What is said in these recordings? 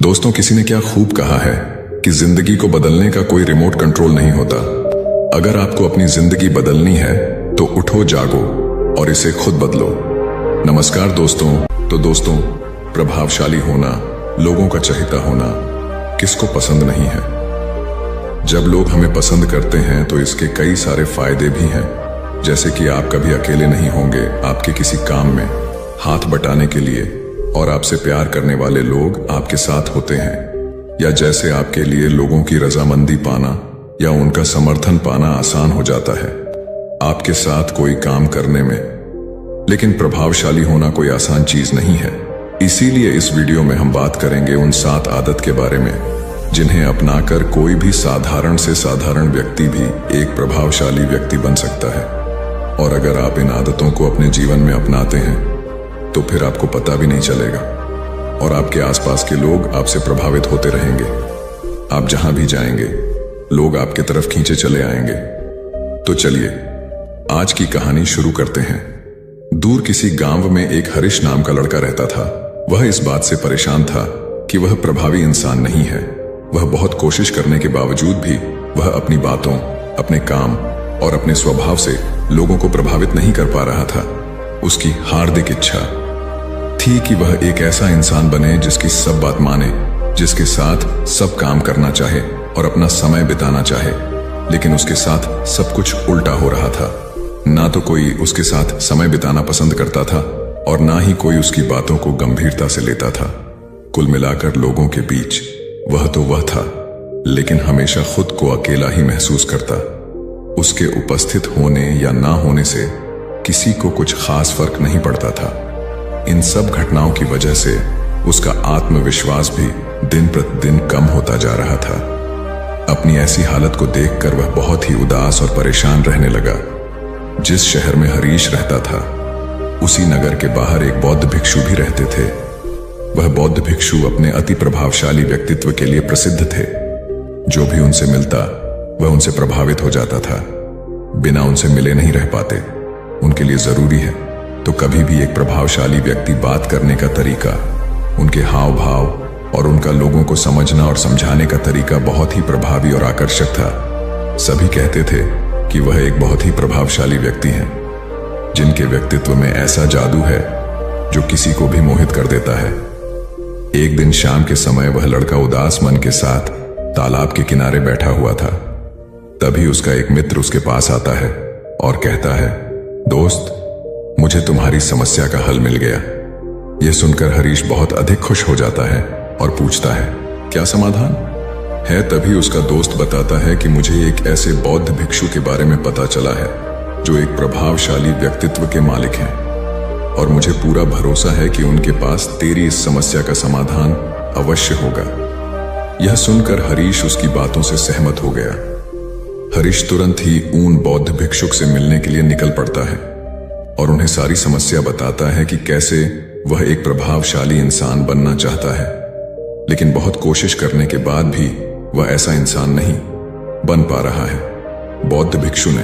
दोस्तों, किसी ने क्या खूब कहा है कि जिंदगी को बदलने का कोई रिमोट कंट्रोल नहीं होता। अगर आपको अपनी जिंदगी बदलनी है तो उठो, जागो और इसे खुद बदलो। नमस्कार दोस्तों, प्रभावशाली होना, लोगों का चहेता होना किसको पसंद नहीं है। जब लोग हमें पसंद करते हैं तो इसके कई सारे फायदे भी हैं, जैसे कि आप कभी अकेले नहीं होंगे आपके किसी काम में हाथ बटाने के लिए, और आपसे प्यार करने वाले लोग आपके साथ होते हैं। या जैसे आपके लिए लोगों की रजामंदी पाना या उनका समर्थन पाना आसान हो जाता है आपके साथ कोई काम करने में। लेकिन प्रभावशाली होना कोई आसान चीज नहीं है। इसीलिए इस वीडियो में हम बात करेंगे उन 7 आदत के बारे में जिन्हें अपनाकर कोई भी साधारण से साधारण व्यक्ति भी एक प्रभावशाली व्यक्ति बन सकता है। और अगर आप इन आदतों को अपने जीवन में अपनाते हैं तो फिर आपको पता भी नहीं चलेगा और आपके आसपास के लोग आपसे प्रभावित होते रहेंगे। आप जहां भी जाएंगे लोग आपके तरफ खींचे चले आएंगे। तो चलिए आज की कहानी शुरू करते हैं। दूर किसी गांव में एक हरीश नाम का लड़का रहता था। वह इस बात से परेशान था कि वह प्रभावी इंसान नहीं है। वह बहुत कोशिश करने के बावजूद भी वह अपनी बातों, अपने काम और अपने स्वभाव से लोगों को प्रभावित नहीं कर पा रहा था। उसकी हार्दिक इच्छा थी कि वह एक ऐसा इंसान बने जिसकी सब बात माने, जिसके साथ सब काम करना चाहे और अपना समय बिताना चाहे। लेकिन उसके साथ सब कुछ उल्टा हो रहा था। ना तो कोई उसके साथ समय बिताना पसंद करता था और ना ही कोई उसकी बातों को गंभीरता से लेता था। कुल मिलाकर लोगों के बीच वह तो वह था, लेकिन हमेशा खुद को अकेला ही महसूस करता। उसके उपस्थित होने या ना होने से किसी को कुछ खास फर्क नहीं पड़ता था। इन सब घटनाओं की वजह से उसका आत्मविश्वास भी दिन प्रतिदिन कम होता जा रहा था। अपनी ऐसी हालत को देखकर वह बहुत ही उदास और परेशान रहने लगा। जिस शहर में हरीश रहता था उसी नगर के बाहर एक बौद्ध भिक्षु भी रहते थे। वह बौद्ध भिक्षु अपने अति प्रभावशाली व्यक्तित्व के लिए प्रसिद्ध थे। जो भी उनसे मिलता वह उनसे प्रभावित हो जाता था। बिना उनसे मिले नहीं रह पाते। उनके लिए जरूरी है तो कभी भी एक प्रभावशाली व्यक्ति बात करने का तरीका, उनके हाव भाव और उनका लोगों को समझना और समझाने का तरीका बहुत ही प्रभावी और आकर्षक था। सभी कहते थे कि वह एक बहुत ही प्रभावशाली व्यक्ति हैं, जिनके व्यक्तित्व में ऐसा जादू है जो किसी को भी मोहित कर देता है। एक दिन शाम के समय वह लड़का उदास मन के साथ तालाब के किनारे बैठा हुआ था। तभी उसका एक मित्र उसके पास आता है और कहता है, दोस्त, मुझे तुम्हारी समस्या का हल मिल गया। यह सुनकर हरीश बहुत अधिक खुश हो जाता है और पूछता है, क्या समाधान है? तभी उसका दोस्त बताता है कि मुझे एक ऐसे बौद्ध भिक्षु के बारे में पता चला है जो एक प्रभावशाली व्यक्तित्व के मालिक हैं, और मुझे पूरा भरोसा है कि उनके पास तेरी इस समस्या का समाधान अवश्य होगा। यह सुनकर हरीश उसकी बातों से सहमत हो गया। हरीश तुरंत ही उन बौद्ध भिक्षुक से मिलने के लिए निकल पड़ता है और उन्हें सारी समस्या बताता है कि कैसे वह एक प्रभावशाली इंसान बनना चाहता है, लेकिन बहुत कोशिश करने के बाद भी वह ऐसा इंसान नहीं बन पा रहा है। बौद्ध भिक्षु ने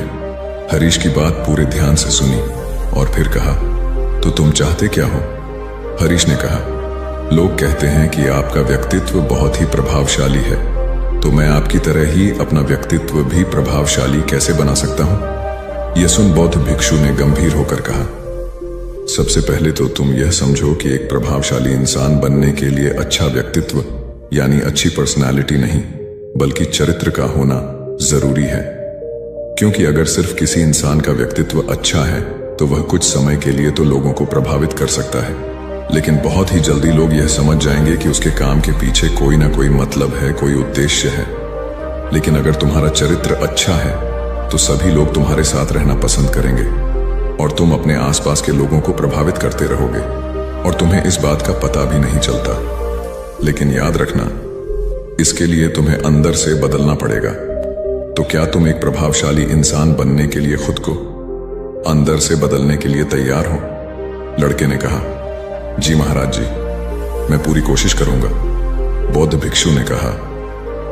हरीश की बात पूरे ध्यान से सुनी और फिर कहा, तो तुम चाहते क्या हो? हरीश ने कहा, लोग कहते हैं कि आपका व्यक्तित्व बहुत ही प्रभावशाली है, तो मैं आपकी तरह ही अपना व्यक्तित्व भी प्रभावशाली कैसे बना सकता हूं? यह सुन बौद्ध भिक्षु ने गंभीर होकर कहा, सबसे पहले तो तुम यह समझो कि एक प्रभावशाली इंसान बनने के लिए अच्छा व्यक्तित्व यानी अच्छी पर्सनालिटी नहीं बल्कि चरित्र का होना जरूरी है। क्योंकि अगर सिर्फ किसी इंसान का व्यक्तित्व अच्छा है तो वह कुछ समय के लिए तो लोगों को प्रभावित कर सकता है, लेकिन बहुत ही जल्दी लोग यह समझ जाएंगे कि उसके काम के पीछे कोई ना कोई मतलब है, कोई उद्देश्य है। लेकिन अगर तुम्हारा चरित्र अच्छा है तो सभी लोग तुम्हारे साथ रहना पसंद करेंगे और तुम अपने आसपास के लोगों को प्रभावित करते रहोगे और तुम्हें इस बात का पता भी नहीं चलता। लेकिन याद रखना, इसके लिए तुम्हें अंदर से बदलना पड़ेगा। तो क्या तुम एक प्रभावशाली इंसान बनने के लिए खुद को अंदर से बदलने के लिए तैयार हो? लड़के ने कहा, जी महाराज जी, मैं पूरी कोशिश करूंगा। बौद्ध भिक्षु ने कहा,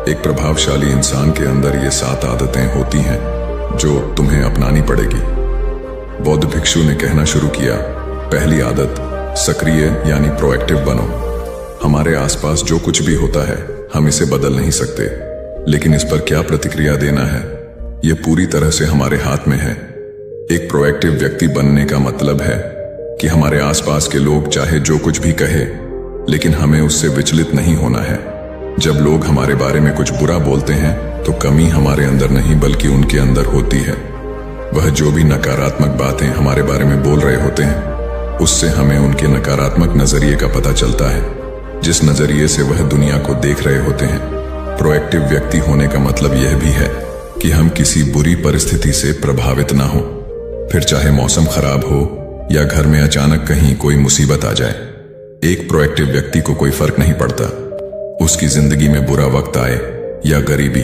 एक प्रभावशाली इंसान के अंदर ये 7 आदतें होती हैं जो तुम्हें अपनानी पड़ेगी। बौद्ध भिक्षु ने कहना शुरू किया, पहली आदत, सक्रिय यानी प्रोएक्टिव बनो। हमारे आसपास जो कुछ भी होता है हम इसे बदल नहीं सकते, लेकिन इस पर क्या प्रतिक्रिया देना है यह पूरी तरह से हमारे हाथ में है। एक प्रोएक्टिव व्यक्ति बनने का मतलब है कि हमारे आसपास के लोग चाहे जो कुछ भी कहे, लेकिन हमें उससे विचलित नहीं होना है। जब लोग हमारे बारे में कुछ बुरा बोलते हैं तो कमी हमारे अंदर नहीं बल्कि उनके अंदर होती है। वह जो भी नकारात्मक बातें हमारे बारे में बोल रहे होते हैं उससे हमें उनके नकारात्मक नजरिए का पता चलता है, जिस नजरिए से वह दुनिया को देख रहे होते हैं। प्रोएक्टिव व्यक्ति होने का मतलब यह भी है कि हम किसी बुरी परिस्थिति से प्रभावित ना हो, फिर चाहे मौसम खराब हो या घर में अचानक कहीं कोई मुसीबत आ जाए। एक प्रोएक्टिव व्यक्ति को कोई फर्क नहीं पड़ता उसकी जिंदगी में बुरा वक्त आए या गरीबी,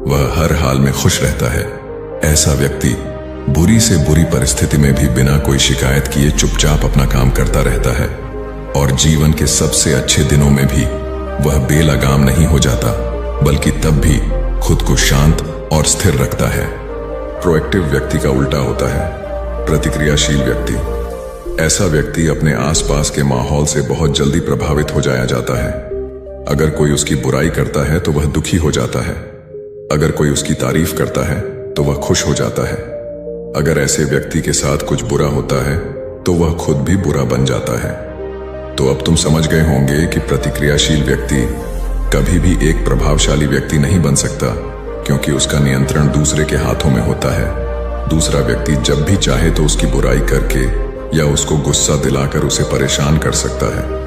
वह हर हाल में खुश रहता है। ऐसा व्यक्ति बुरी से बुरी परिस्थिति में भी बिना कोई शिकायत किए चुपचाप अपना काम करता रहता है, और जीवन के सबसे अच्छे दिनों में भी वह बेलगाम नहीं हो जाता, बल्कि तब भी खुद को शांत और स्थिर रखता है। प्रोएक्टिव व्यक्ति का उल्टा होता है प्रतिक्रियाशील व्यक्ति। ऐसा व्यक्ति अपने आसपास के माहौल से बहुत जल्दी प्रभावित हो जाया जाता है। अगर कोई उसकी बुराई करता है तो वह दुखी हो जाता है, अगर कोई उसकी तारीफ करता है तो वह खुश हो जाता है। अगर ऐसे व्यक्ति के साथ कुछ बुरा होता है तो वह खुद भी बुरा बन जाता है। तो अब तुम समझ गए होंगे कि प्रतिक्रियाशील व्यक्ति कभी भी एक प्रभावशाली व्यक्ति नहीं बन सकता, क्योंकि उसका नियंत्रण दूसरे के हाथों में होता है। दूसरा व्यक्ति जब भी चाहे तो उसकी बुराई करके या उसको गुस्सा दिलाकर उसे परेशान कर सकता है,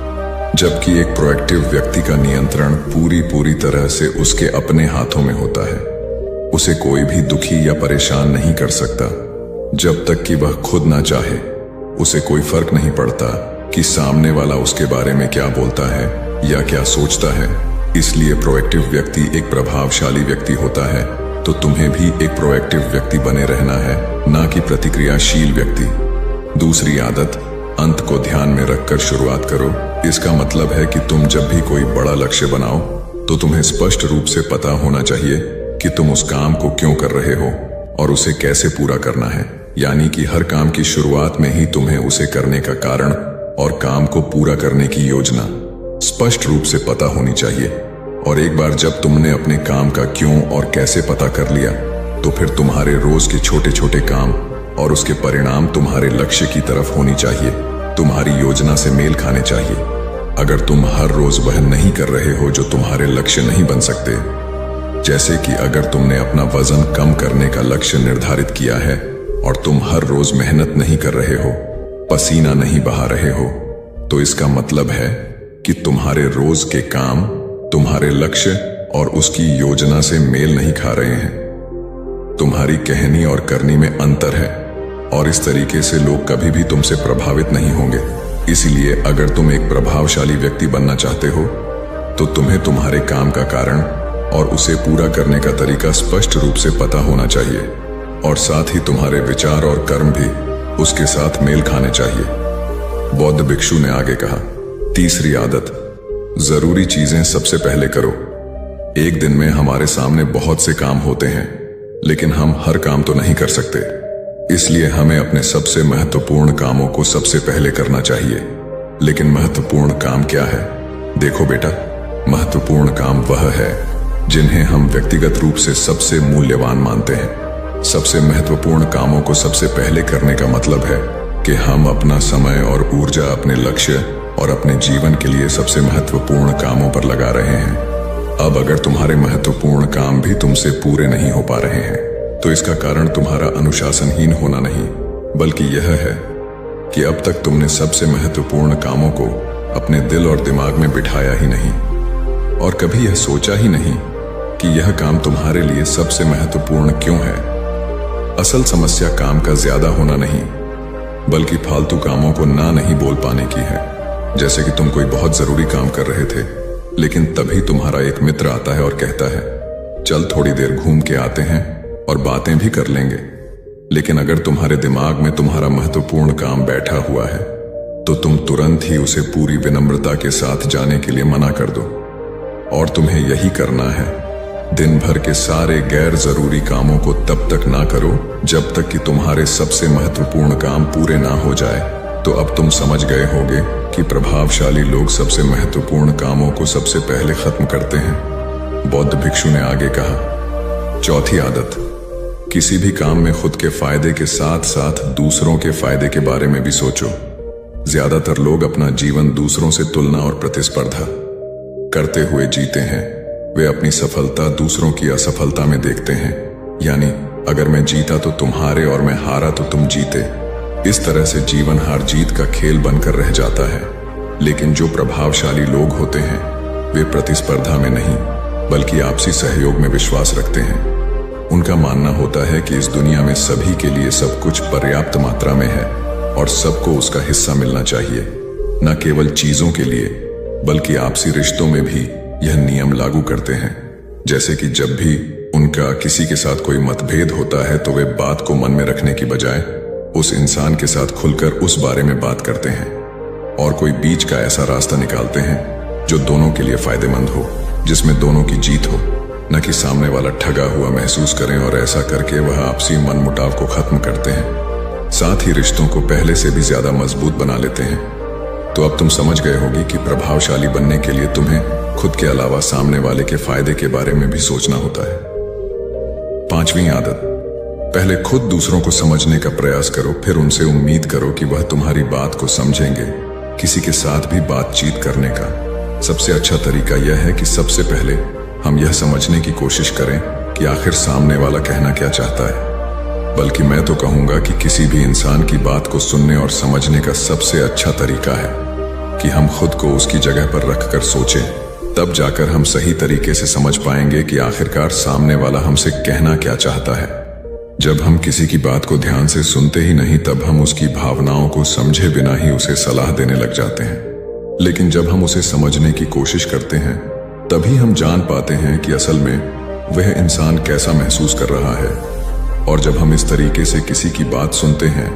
जबकि एक प्रोएक्टिव व्यक्ति का नियंत्रण पूरी तरह से उसके अपने हाथों में होता है। उसे कोई भी दुखी या परेशान नहीं कर सकता जब तक कि वह खुद ना चाहे। उसे कोई फर्क नहीं पड़ता कि सामने वाला उसके बारे में क्या बोलता है या क्या सोचता है। इसलिए प्रोएक्टिव व्यक्ति एक प्रभावशाली व्यक्ति होता है। तो तुम्हें भी एक प्रोएक्टिव व्यक्ति बने रहना है, ना कि प्रतिक्रियाशील व्यक्ति। दूसरी आदत, अंत को ध्यान में रखकर शुरुआत करो। इसका मतलब है कि तुम जब भी कोई बड़ा लक्ष्य बनाओ तो तुम्हें स्पष्ट रूप से पता होना चाहिए कि तुम उस काम को क्यों कर रहे हो और उसे कैसे पूरा करना है। यानी कि हर काम की शुरुआत में ही तुम्हें उसे करने का कारण और काम को पूरा करने की योजना स्पष्ट रूप से पता होनी चाहिए। और एक बार जब तुमने अपने काम का क्यों और कैसे पता कर लिया, तो फिर तुम्हारे रोज के छोटे छोटे काम और उसके परिणाम तुम्हारे लक्ष्य की तरफ होनी चाहिए, तुम्हारी योजना से मेल खाने चाहिए। अगर तुम हर रोज वह नहीं कर रहे हो जो तुम्हारे लक्ष्य नहीं बन सकते, जैसे कि अगर तुमने अपना वजन कम करने का लक्ष्य निर्धारित किया है और तुम हर रोज मेहनत नहीं कर रहे हो, पसीना नहीं बहा रहे हो, तो इसका मतलब है कि तुम्हारे रोज के काम तुम्हारे लक्ष्य और उसकी योजना से मेल नहीं खा रहे हैं। तुम्हारी कहनी और करनी में अंतर है, और इस तरीके से लोग कभी भी तुमसे प्रभावित नहीं होंगे। इसीलिए अगर तुम एक प्रभावशाली व्यक्ति बनना चाहते हो तो तुम्हें तुम्हारे काम का कारण और उसे पूरा करने का तरीका स्पष्ट रूप से पता होना चाहिए, और साथ ही तुम्हारे विचार और कर्म भी उसके साथ मेल खाने चाहिए। बौद्ध भिक्षु ने आगे कहा, तीसरी आदत, जरूरी चीजें सबसे पहले करो। एक दिन में हमारे सामने बहुत से काम होते हैं, लेकिन हम हर काम तो नहीं कर सकते। इसलिए हमें अपने सबसे महत्वपूर्ण कामों को सबसे पहले करना चाहिए। लेकिन महत्वपूर्ण काम क्या है? देखो बेटा, महत्वपूर्ण काम वह है जिन्हें हम व्यक्तिगत रूप से सबसे मूल्यवान मानते हैं। सबसे महत्वपूर्ण कामों को सबसे पहले करने का मतलब है कि हम अपना समय और ऊर्जा अपने लक्ष्य और अपने जीवन के लिए सबसे महत्वपूर्ण कामों पर लगा रहे हैं। अब अगर तुम्हारे महत्वपूर्ण काम भी तुमसे पूरे नहीं हो पा रहे हैं, तो इसका कारण तुम्हारा अनुशासनहीन होना नहीं, बल्कि यह है कि अब तक तुमने सबसे महत्वपूर्ण कामों को अपने दिल और दिमाग में बिठाया ही नहीं, और कभी यह सोचा ही नहीं कि यह काम तुम्हारे लिए सबसे महत्वपूर्ण क्यों है। असल समस्या काम का ज्यादा होना नहीं, बल्कि फालतू कामों को ना नहीं बोल पाने की है। जैसे कि तुम कोई बहुत जरूरी काम कर रहे थे, लेकिन तभी तुम्हारा एक मित्र आता है और कहता है, चल थोड़ी देर घूम के आते हैं और बातें भी कर लेंगे। लेकिन अगर तुम्हारे दिमाग में तुम्हारा महत्वपूर्ण काम बैठा हुआ है, तो तुम तुरंत ही उसे पूरी विनम्रता के साथ जाने के लिए मना कर दो। और तुम्हें यही करना है। दिन भर के सारे गैर जरूरी कामों को तब तक ना करो जब तक कि तुम्हारे सबसे महत्वपूर्ण काम पूरे ना हो जाए। तो अब तुम समझ गए होगे कि प्रभावशाली लोग सबसे महत्वपूर्ण कामों को सबसे पहले खत्म करते हैं। बौद्ध भिक्षु ने आगे कहा, चौथी आदत, किसी भी काम में खुद के फायदे के साथ साथ दूसरों के फायदे के बारे में भी सोचो। ज्यादातर लोग अपना जीवन दूसरों से तुलना और प्रतिस्पर्धा करते हुए जीते हैं। वे अपनी सफलता दूसरों की असफलता में देखते हैं, यानी अगर मैं जीता तो तुम हारे और मैं हारा तो तुम जीते। इस तरह से जीवन हार जीत का खेल बनकर रह जाता है। लेकिन जो प्रभावशाली लोग होते हैं वे प्रतिस्पर्धा में नहीं बल्कि आपसी सहयोग में विश्वास रखते हैं। उनका मानना होता है कि इस दुनिया में सभी के लिए सब कुछ पर्याप्त मात्रा में है और सबको उसका हिस्सा मिलना चाहिए। न केवल चीजों के लिए बल्कि आपसी रिश्तों में भी यह नियम लागू करते हैं। जैसे कि जब भी उनका किसी के साथ कोई मतभेद होता है तो वे बात को मन में रखने की बजाय उस इंसान के साथ खुलकर उस बारे में बात करते हैं और कोई बीच का ऐसा रास्ता निकालते हैं जो दोनों के लिए फायदेमंद हो, जिसमें दोनों की जीत हो, न कि सामने वाला ठगा हुआ महसूस करें। और ऐसा करके वह आपसी मनमुटाव को खत्म करते हैं, साथ ही रिश्तों को पहले से भी ज्यादा मजबूत बना लेते हैं। तो अब तुम समझ गए होगी कि प्रभावशाली बनने के लिए तुम्हें खुद के अलावा सामने वाले के फायदे के बारे में भी सोचना होता है। पांचवी आदत, पहले खुद दूसरों को समझने का प्रयास करो, फिर उनसे उम्मीद करो कि वह तुम्हारी बात को समझेंगे। किसी के साथ भी बातचीत करने का सबसे अच्छा तरीका यह है कि सबसे पहले हम यह समझने की कोशिश करें कि आखिर सामने वाला कहना क्या चाहता है। बल्कि मैं तो कहूंगा कि किसी भी इंसान की बात को सुनने और समझने का सबसे अच्छा तरीका है कि हम खुद को उसकी जगह पर रखकर सोचें। तब जाकर हम सही तरीके से समझ पाएंगे कि आखिरकार सामने वाला हमसे कहना क्या चाहता है। जब हम किसी की बात को ध्यान से सुनते ही नहीं तब हम उसकी भावनाओं को समझे बिना ही उसे सलाह देने लग जाते हैं। लेकिन जब हम उसे समझने की कोशिश करते हैं तभी हम जान पाते हैं कि असल में वह इंसान कैसा महसूस कर रहा है। और जब हम इस तरीके से किसी की बात सुनते हैं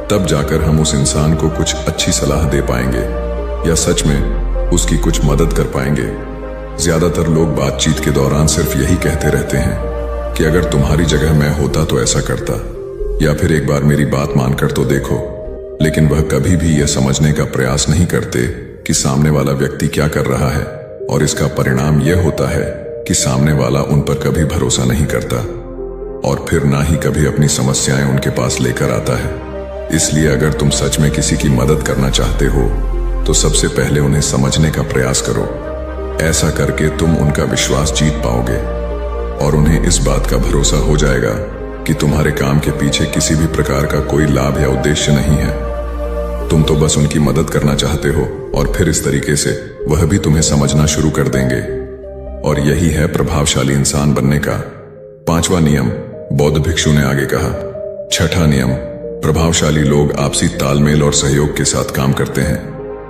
तब जाकर हम उस इंसान को कुछ अच्छी सलाह दे पाएंगे या सच में उसकी कुछ मदद कर पाएंगे। ज्यादातर लोग बातचीत के दौरान सिर्फ यही कहते रहते हैं कि अगर तुम्हारी जगह मैं होता तो ऐसा करता, या फिर एक बार मेरी बात मानकर तो देखो। लेकिन वह कभी भी यह समझने का प्रयास नहीं करते कि सामने वाला व्यक्ति क्या कर रहा है, और इसका परिणाम यह होता है कि सामने वाला उन पर कभी भरोसा नहीं करता और फिर ना ही कभी अपनी समस्याएं उनके पास लेकर आता है। इसलिए अगर तुम सच में किसी की मदद करना चाहते हो तो सबसे पहले उन्हें समझने का प्रयास करो। ऐसा करके तुम उनका विश्वास जीत पाओगे और उन्हें इस बात का भरोसा हो जाएगा कि तुम्हारे काम के पीछे किसी भी प्रकार का कोई लाभ या उद्देश्य नहीं है। तुम तो बस उनकी मदद करना चाहते हो और फिर इस तरीके से वह भी तुम्हें समझना शुरू कर देंगे। और यही है प्रभावशाली इंसान बनने का पांचवा नियम। बौद्ध भिक्षु ने आगे कहा, छठा नियम, प्रभावशाली लोग आपसी तालमेल और सहयोग के साथ काम करते हैं।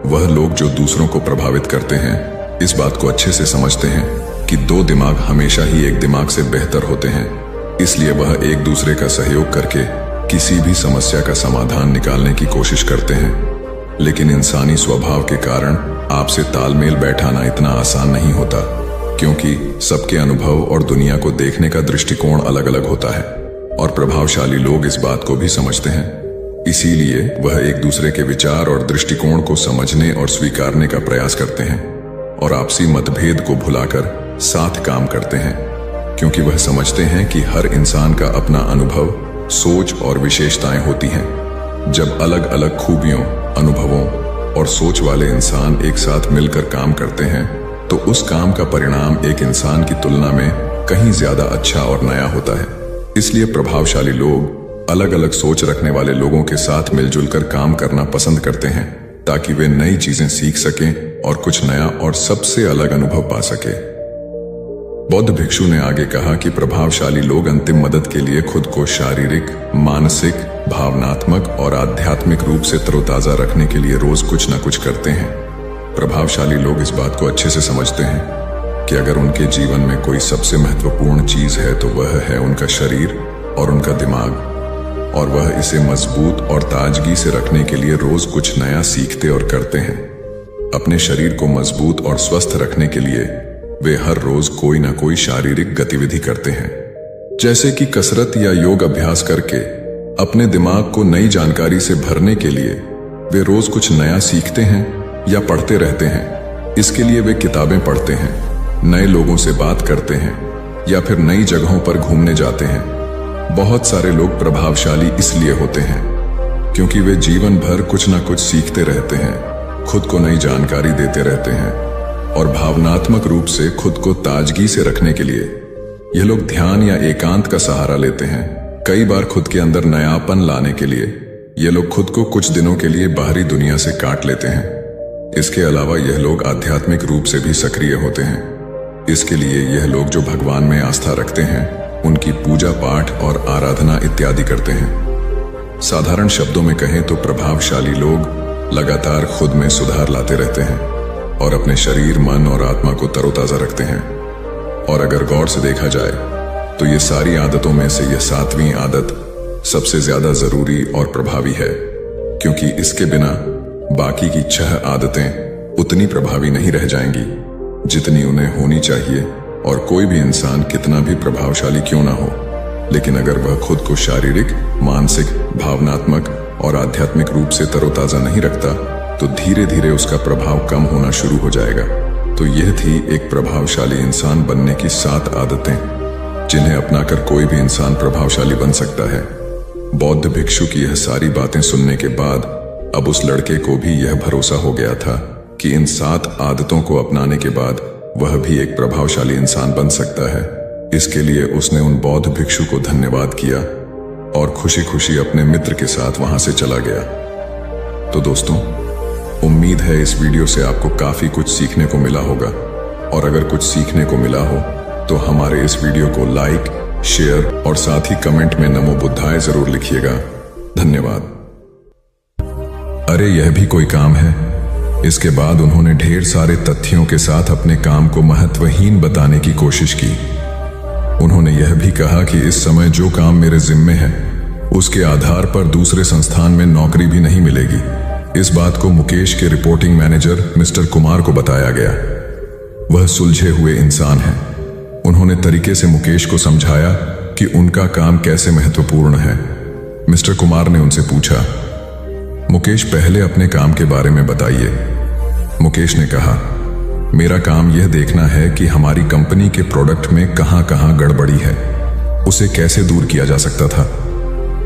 वह लोग जो दूसरों को प्रभावित करते हैं इस बात को अच्छे से समझते हैं कि दो दिमाग हमेशा ही एक दिमाग से बेहतर होते हैं। इसलिए वह एक दूसरे का सहयोग करके किसी भी समस्या का समाधान निकालने की कोशिश करते हैं। लेकिन इंसानी स्वभाव के कारण आपसे तालमेल बैठाना इतना आसान नहीं होता, क्योंकि सबके अनुभव और दुनिया को देखने का दृष्टिकोण अलग अलग होता है और प्रभावशाली लोग इस बात को भी समझते हैं। इसीलिए वह एक दूसरे के विचार और दृष्टिकोण को समझने और स्वीकारने का प्रयास करते हैं और आपसी मतभेद को भुलाकर साथ काम करते हैं, क्योंकि वह समझते हैं कि हर इंसान का अपना अनुभव, सोच और विशेषताएं होती हैं। जब अलग अलग खूबियों, अनुभवों और सोच वाले इंसान एक साथ मिलकर काम करते हैं तो उस काम का परिणाम एक इंसान की तुलना में कहीं ज्यादा अच्छा और नया होता है। इसलिए प्रभावशाली लोग अलग अलग सोच रखने वाले लोगों के साथ मिलजुल कर काम करना पसंद करते हैं ताकि वे नई चीजें सीख सकें और कुछ नया और सबसे अलग अनुभव पा सके। बौद्ध भिक्षु ने आगे कहा कि प्रभावशाली लोग अंतिम मदद के लिए खुद को शारीरिक, मानसिक, भावनात्मक और आध्यात्मिक रूप से तरोताजा रखने के लिए रोज कुछ न कुछ करते हैं। प्रभावशाली लोग इस बात को अच्छे से समझते हैं कि अगर उनके जीवन में कोई सबसे महत्वपूर्ण चीज है तो वह है उनका शरीर और उनका दिमाग, और वह इसे मजबूत और ताजगी से रखने के लिए रोज कुछ नया सीखते और करते हैं। अपने शरीर को मजबूत और स्वस्थ रखने के लिए वे हर रोज कोई ना कोई शारीरिक गतिविधि करते हैं, जैसे कि कसरत या योग अभ्यास करके। अपने दिमाग को नई जानकारी से भरने के लिए वे रोज कुछ नया सीखते हैं या पढ़ते रहते हैं। इसके लिए वे किताबें पढ़ते हैं, नए लोगों से बात करते हैं या फिर नई जगहों पर घूमने जाते हैं। बहुत सारे लोग प्रभावशाली इसलिए होते हैं क्योंकि वे जीवन भर कुछ ना कुछ सीखते रहते हैं, खुद को नई जानकारी देते रहते हैं और भावनात्मक रूप से खुद को ताजगी से रखने के लिए ये लोग ध्यान या एकांत का सहारा लेते हैं। कई बार खुद के अंदर नयापन लाने के लिए ये लोग खुद को कुछ दिनों के लिए बाहरी दुनिया से काट लेते हैं। इसके अलावा यह लोग आध्यात्मिक रूप से भी सक्रिय होते हैं। इसके लिए यह लोग जो भगवान में आस्था रखते हैं उनकी पूजा पाठ और आराधना इत्यादि करते हैं। साधारण शब्दों में कहें तो प्रभावशाली लोग लगातार खुद में सुधार लाते रहते हैं और अपने शरीर, मन और आत्मा को तरोताजा रखते हैं। और अगर गौर से देखा जाए तो ये सारी आदतों में से यह 7वीं आदत सबसे ज्यादा जरूरी और प्रभावी है, क्योंकि इसके बिना बाकी की 6 आदतें उतनी प्रभावी नहीं रह जाएंगी जितनी उन्हें होनी चाहिए। और कोई भी इंसान कितना भी प्रभावशाली क्यों ना हो, लेकिन अगर वह खुद को शारीरिक, मानसिक, भावनात्मक और आध्यात्मिक रूप से तरोताजा नहीं रखता तो धीरे धीरे उसका प्रभाव कम होना शुरू हो जाएगा। तो यह थी एक प्रभावशाली इंसान बनने की 7 आदतें जिन्हें अपनाकर कोई भी इंसान प्रभावशाली बन सकता है। बौद्ध भिक्षु की यह सारी बातें सुनने के बाद अब उस लड़के को भी यह भरोसा हो गया था कि इन 7 आदतों को अपनाने के बाद वह भी एक प्रभावशाली इंसान बन सकता है। इसके लिए उसने उन बौद्ध भिक्षु को धन्यवाद किया और खुशी खुशी अपने मित्र के साथ वहां से चला गया। तो दोस्तों, उम्मीद है इस वीडियो से आपको काफी कुछ सीखने को मिला होगा, और अगर कुछ सीखने को मिला हो तो हमारे इस वीडियो को लाइक, शेयर और साथ ही कमेंट में नमो बुद्धाय जरूर लिखिएगा। धन्यवाद। अरे यह भी कोई काम है। इसके बाद उन्होंने ढेर सारे तथ्यों के साथ अपने काम को महत्वहीन बताने की कोशिश की। उन्होंने यह भी कहा कि इस समय जो काम मेरे जिम्मे है उसके आधार पर दूसरे संस्थान में नौकरी भी नहीं मिलेगी। इस बात को मुकेश के रिपोर्टिंग मैनेजर मिस्टर कुमार को बताया गया। वह सुलझे हुए इंसान हैं। उन्होंने तरीके से मुकेश को समझाया कि उनका काम कैसे महत्वपूर्ण है। मिस्टर कुमार ने उनसे पूछा, मुकेश पहले अपने काम के बारे में बताइए। मुकेश ने कहा, मेरा काम यह देखना है कि हमारी कंपनी के प्रोडक्ट में कहां कहां गड़बड़ी है, उसे कैसे दूर किया जा सकता था,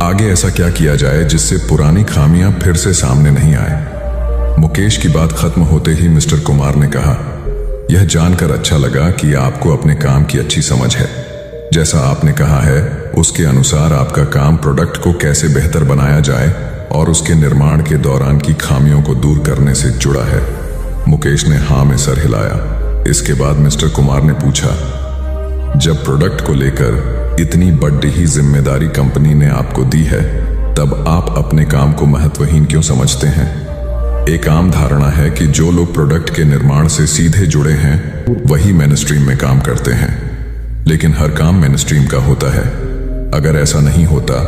आगे ऐसा क्या किया जाए जिससे पुरानी खामियां फिर से सामने नहीं आए। मुकेश की बात खत्म होते ही मिस्टर कुमार ने कहा, यह जानकर अच्छा लगा कि आपको अपने काम की अच्छी समझ है। जैसा आपने कहा है उसके अनुसार आपका काम प्रोडक्ट को कैसे बेहतर बनाया जाए और उसके निर्माण के दौरान की खामियों को दूर करने से जुड़ा है। मुकेश ने हाँ में सर हिलाया। इसके बाद मिस्टर कुमार ने पूछा, जब प्रोडक्ट को लेकर इतनी बड़ी ही जिम्मेदारी कंपनी ने आपको दी है तब आप अपने काम को महत्वहीन क्यों समझते हैं? एक आम धारणा है कि जो लोग प्रोडक्ट के निर्माण से सीधे जुड़े हैं वही मेनस्ट्रीम में काम करते हैं, लेकिन हर काम मेनस्ट्रीम का होता है। अगर ऐसा नहीं होता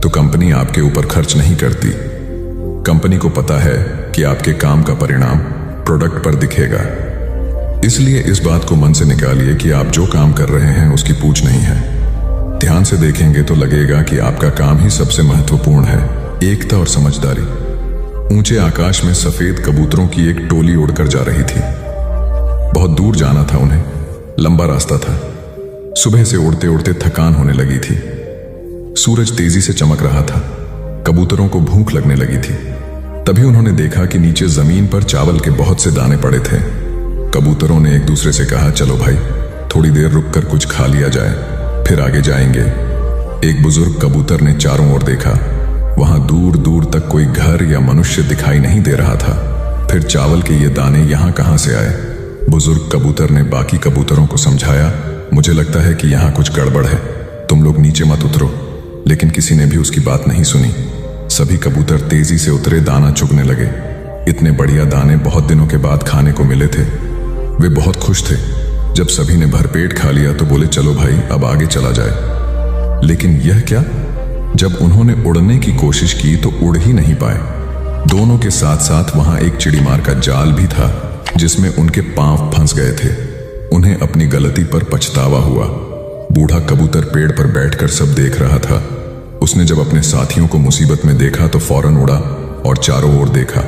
तो कंपनी आपके ऊपर खर्च नहीं करती। कंपनी को पता है कि आपके काम का परिणाम प्रोडक्ट पर दिखेगा। इसलिए इस बात को मन से निकालिए कि आप जो काम कर रहे हैं उसकी पूछ नहीं है। ध्यान से देखेंगे तो लगेगा कि आपका काम ही सबसे महत्वपूर्ण है। एकता और समझदारी। ऊंचे आकाश में सफेद कबूतरों की एक टोली उड़कर जा रही थी। बहुत दूर जाना था उन्हें, लंबा रास्ता था। सुबह से उड़ते उड़ते थकान होने लगी थी। सूरज तेजी से चमक रहा था। कबूतरों को भूख लगने लगी थी। तभी उन्होंने देखा कि नीचे जमीन पर चावल के बहुत से दाने पड़े थे। कबूतरों ने एक दूसरे से कहा, चलो भाई थोड़ी देर रुककर कुछ खा लिया जाए, फिर आगे जाएंगे। एक बुजुर्ग कबूतर ने चारों ओर देखा। वहां दूर दूर तक कोई घर या मनुष्य दिखाई नहीं दे रहा था। फिर चावल के ये दाने यहां कहां से आए? बुजुर्ग कबूतर ने बाकी कबूतरों को समझाया, मुझे लगता है कि यहां कुछ गड़बड़ है, तुम लोग नीचे मत उतरो। लेकिन किसी ने भी उसकी बात नहीं सुनी। सभी कबूतर तेजी से उतरे, दाना चुगने लगे। इतने बढ़िया दाने बहुत दिनों के बाद खाने को मिले थे। वे बहुत खुश थे। जब सभी ने भरपेट खा लिया तो बोले, चलो भाई अब आगे चला जाए। लेकिन यह क्या? जब उन्होंने उड़ने की कोशिश की तो उड़ ही नहीं पाए। दोनों के साथ साथ वहां एक चिड़ीमार का जाल भी था जिसमें उनके पांव फंस गए थे। उन्हें अपनी गलती पर पछतावा हुआ। बूढ़ा कबूतर पेड़ पर बैठकर सब देख रहा था। उसने जब अपने साथियों को मुसीबत में देखा तो फौरन उड़ा और चारों ओर देखा।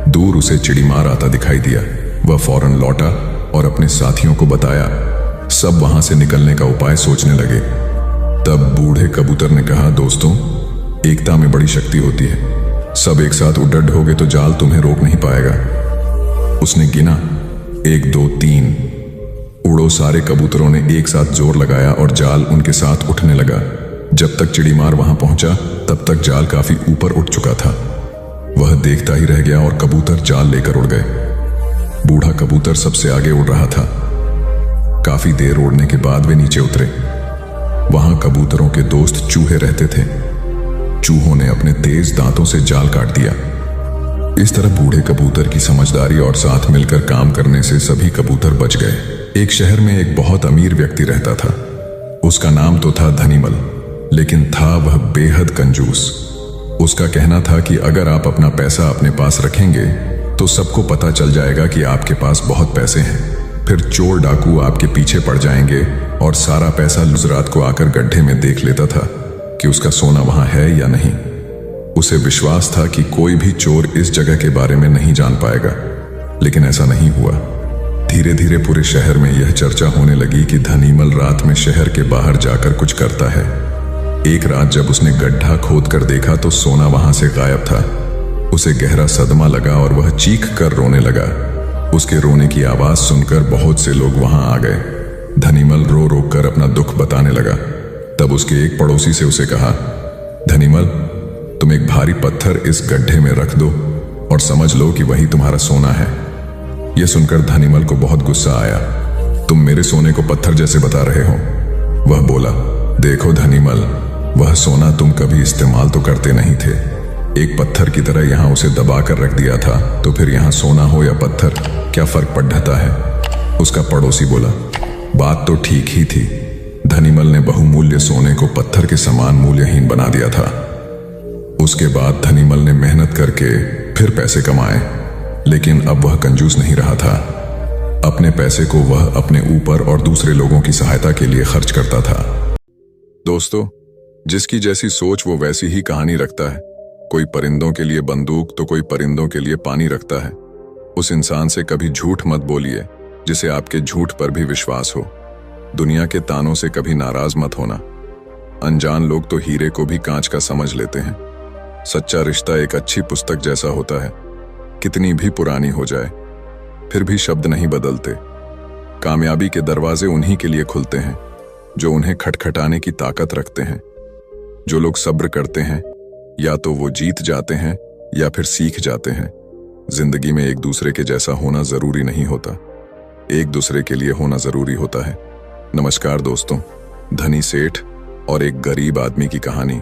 दूर उसे चिड़ीमार आता दिखाई दिया। वह फौरन लौटा और अपने साथियों को बताया। सब वहां से निकलने का उपाय सोचने लगे। तब बूढ़े कबूतर ने कहा, दोस्तों, एकता में बड़ी शक्ति होती है। सब एक साथ उड्डत होगे तो जाल तुम्हें रोक नहीं पाएगा। उसने गिना, 1 2 3। उड़ो सारे कबूतरों ने एक साथ जोर लगाया और जाल उनके साथ उठने लगा। जब तक चिड़ीमार वहां पहुंचा तब तक जाल काफी ऊपर उठ चुका था। वह देखता ही रह गया और कबूतर जाल लेकर उड़ गए। बूढ़ा कबूतर सबसे आगे उड़ रहा था। काफी देर उड़ने के बाद वे नीचे उतरे। वहां कबूतरों के दोस्त चूहे रहते थे। चूहों ने अपने तेज दांतों से जाल काट दिया। इस तरह बूढ़े कबूतर की समझदारी और साथ मिलकर काम करने से सभी कबूतर बच गए। एक शहर में एक बहुत अमीर व्यक्ति रहता था। उसका नाम तो था धनीमल, लेकिन था वह बेहद कंजूस। उसका कहना था कि अगर आप अपना पैसा अपने पास रखेंगे तो सबको पता चल जाएगा कि आपके पास बहुत पैसे हैं। फिर चोर डाकू आपके पीछे पड़ जाएंगे और सारा पैसा गुजरात को आकर गड्ढे में देख लेता था कि उसका सोना वहां है या नहीं। उसे विश्वास था कि कोई भी चोर इस जगह के बारे में नहीं जान पाएगा, लेकिन ऐसा नहीं हुआ। धीरे धीरे पूरे शहर में यह चर्चा होने लगी कि धनीमल रात में शहर के बाहर जाकर कुछ करता है। एक रात जब उसने गड्ढा खोद कर देखा तो सोना वहां से गायब था। उसे गहरा सदमा लगा और वह चीख कर रोने लगा। उसके रोने की आवाज सुनकर बहुत से लोग वहां आ गए। धनीमल रो रो कर अपना दुख बताने लगा। तब उसके एक पड़ोसी से उसे कहा, धनीमल, तुम एक भारी पत्थर इस गड्ढे में रख दो और समझ लो कि वही तुम्हारा सोना है। यह सुनकर धनीमल को बहुत गुस्सा आया। तुम मेरे सोने को पत्थर जैसे बता रहे हो। वह बोला, देखो धनीमल, वह सोना तुम कभी इस्तेमाल तो करते नहीं थे। एक पत्थर की तरह यहां उसे दबा कर रख दिया था, तो फिर यहां सोना हो या पत्थर, क्या फर्क पड़ता है? उसका पड़ोसी बोला, बात तो ठीक ही थी। धनीमल ने बहुमूल्य सोने को पत्थर के समान मूल्यहीन बना दिया था। उसके बाद धनीमल ने मेहनत करके फिर पैसे कमाए, लेकिन अब वह कंजूस नहीं रहा था। अपने पैसे को वह अपने ऊपर और दूसरे लोगों की सहायता के लिए खर्च करता था। दोस्तों, जिसकी जैसी सोच वो वैसी ही कहानी रखता है। कोई परिंदों के लिए बंदूक तो कोई परिंदों के लिए पानी रखता है। उस इंसान से कभी झूठ मत बोलिए जिसे आपके झूठ पर भी विश्वास हो। दुनिया के तानों से कभी नाराज मत होना। अनजान लोग तो हीरे को भी कांच का समझ लेते हैं। सच्चा रिश्ता एक अच्छी पुस्तक जैसा होता है। कितनी भी पुरानी हो जाए फिर भी शब्द नहीं बदलते। कामयाबी के दरवाजे उन्हीं के लिए खुलते हैं जो उन्हें खटखटाने की ताकत रखते हैं। जो लोग सब्र करते हैं या तो वो जीत जाते हैं या फिर सीख जाते हैं। जिंदगी में एक दूसरे के जैसा होना जरूरी नहीं होता, एक दूसरे के लिए होना जरूरी होता है। नमस्कार दोस्तों, धनी सेठ और एक गरीब आदमी की कहानी।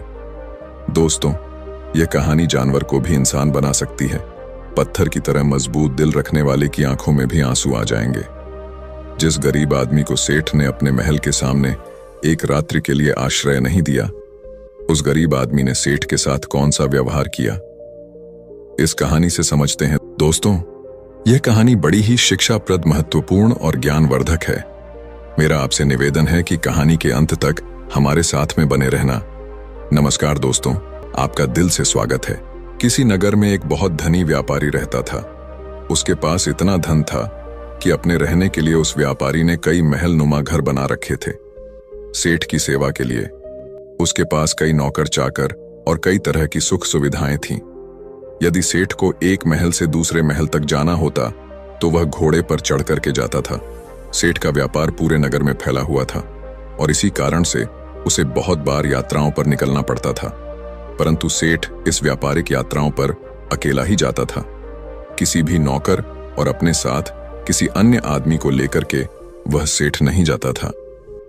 दोस्तों, यह कहानी जानवर को भी इंसान बना सकती है। पत्थर की तरह मजबूत दिल रखने वाले की आंखों में भी आंसू आ जाएंगे। जिस गरीब आदमी को सेठ ने अपने महल के सामने एक रात्रि के लिए आश्रय नहीं दिया, उस गरीब आदमी ने सेठ के साथ कौन सा व्यवहार किया, इस कहानी से समझते हैं। दोस्तों, यह कहानी बड़ी ही शिक्षाप्रद, महत्वपूर्ण और ज्ञानवर्धक है। मेरा आपसे निवेदन है कि कहानी के अंत तक हमारे साथ में बने रहना। नमस्कार दोस्तों, आपका दिल से स्वागत है। किसी नगर में एक बहुत धनी व्यापारी रहता था। उसके पास इतना धन था कि अपने रहने के लिए उस व्यापारी ने कई महल नुमा घर बना रखे थे। सेठ की सेवा के लिए उसके पास कई नौकर चाकर और कई तरह की सुख सुविधाएं थीं। यदि सेठ को एक महल से दूसरे महल तक जाना होता तो वह घोड़े पर चढ़ करके जाता था। सेठ का व्यापार पूरे नगर में फैला हुआ था और इसी कारण से उसे बहुत बार यात्राओं पर निकलना पड़ता था। परंतु सेठ इस व्यापारिक यात्राओं पर अकेला ही जाता था। किसी भी नौकर और अपने साथ किसी अन्य आदमी को लेकर के वह सेठ नहीं जाता था।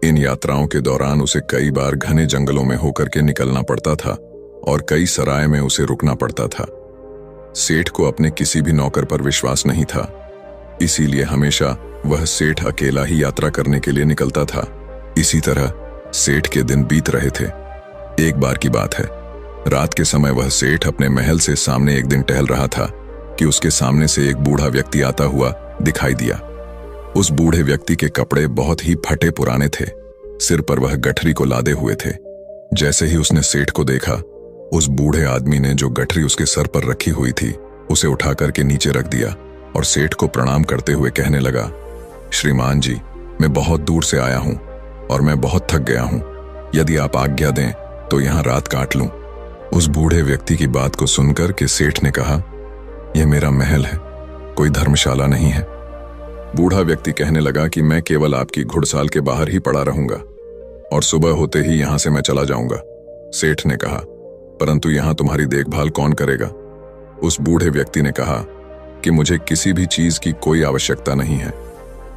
इन यात्राओं के दौरान उसे कई बार घने जंगलों में होकर के निकलना पड़ता था और कई सराय में उसे रुकना पड़ता था। सेठ को अपने किसी भी नौकर पर विश्वास नहीं था, इसीलिए हमेशा वह सेठ अकेला ही यात्रा करने के लिए निकलता था। इसी तरह सेठ के दिन बीत रहे थे। एक बार की बात है, रात के समय वह सेठ अपने महल से सामने एक दिन टहल रहा था कि उसके सामने से एक बूढ़ा व्यक्ति आता हुआ दिखाई दिया। उस बूढ़े व्यक्ति के कपड़े बहुत ही फटे पुराने थे। सिर पर वह गठरी को लादे हुए थे। जैसे ही उसने सेठ को देखा, उस बूढ़े आदमी ने जो गठरी उसके सर पर रखी हुई थी उसे उठा करके नीचे रख दिया और सेठ को प्रणाम करते हुए कहने लगा, श्रीमान जी, मैं बहुत दूर से आया हूं और मैं बहुत थक गया हूं। यदि आप आज्ञा दें तो यहां रात काट लूं। उस बूढ़े व्यक्ति की बात को सुनकर के सेठ ने कहा, यह मेरा महल है, कोई धर्मशाला नहीं है। बूढ़ा व्यक्ति कहने लगा कि मैं केवल आपकी घुड़साल के बाहर ही पड़ा रहूंगा और सुबह होते ही यहां से मैं चला जाऊंगा। सेठ ने कहा, परंतु यहां तुम्हारी देखभाल कौन करेगा? उस बूढ़े व्यक्ति ने कहा कि मुझे किसी भी चीज की कोई आवश्यकता नहीं है,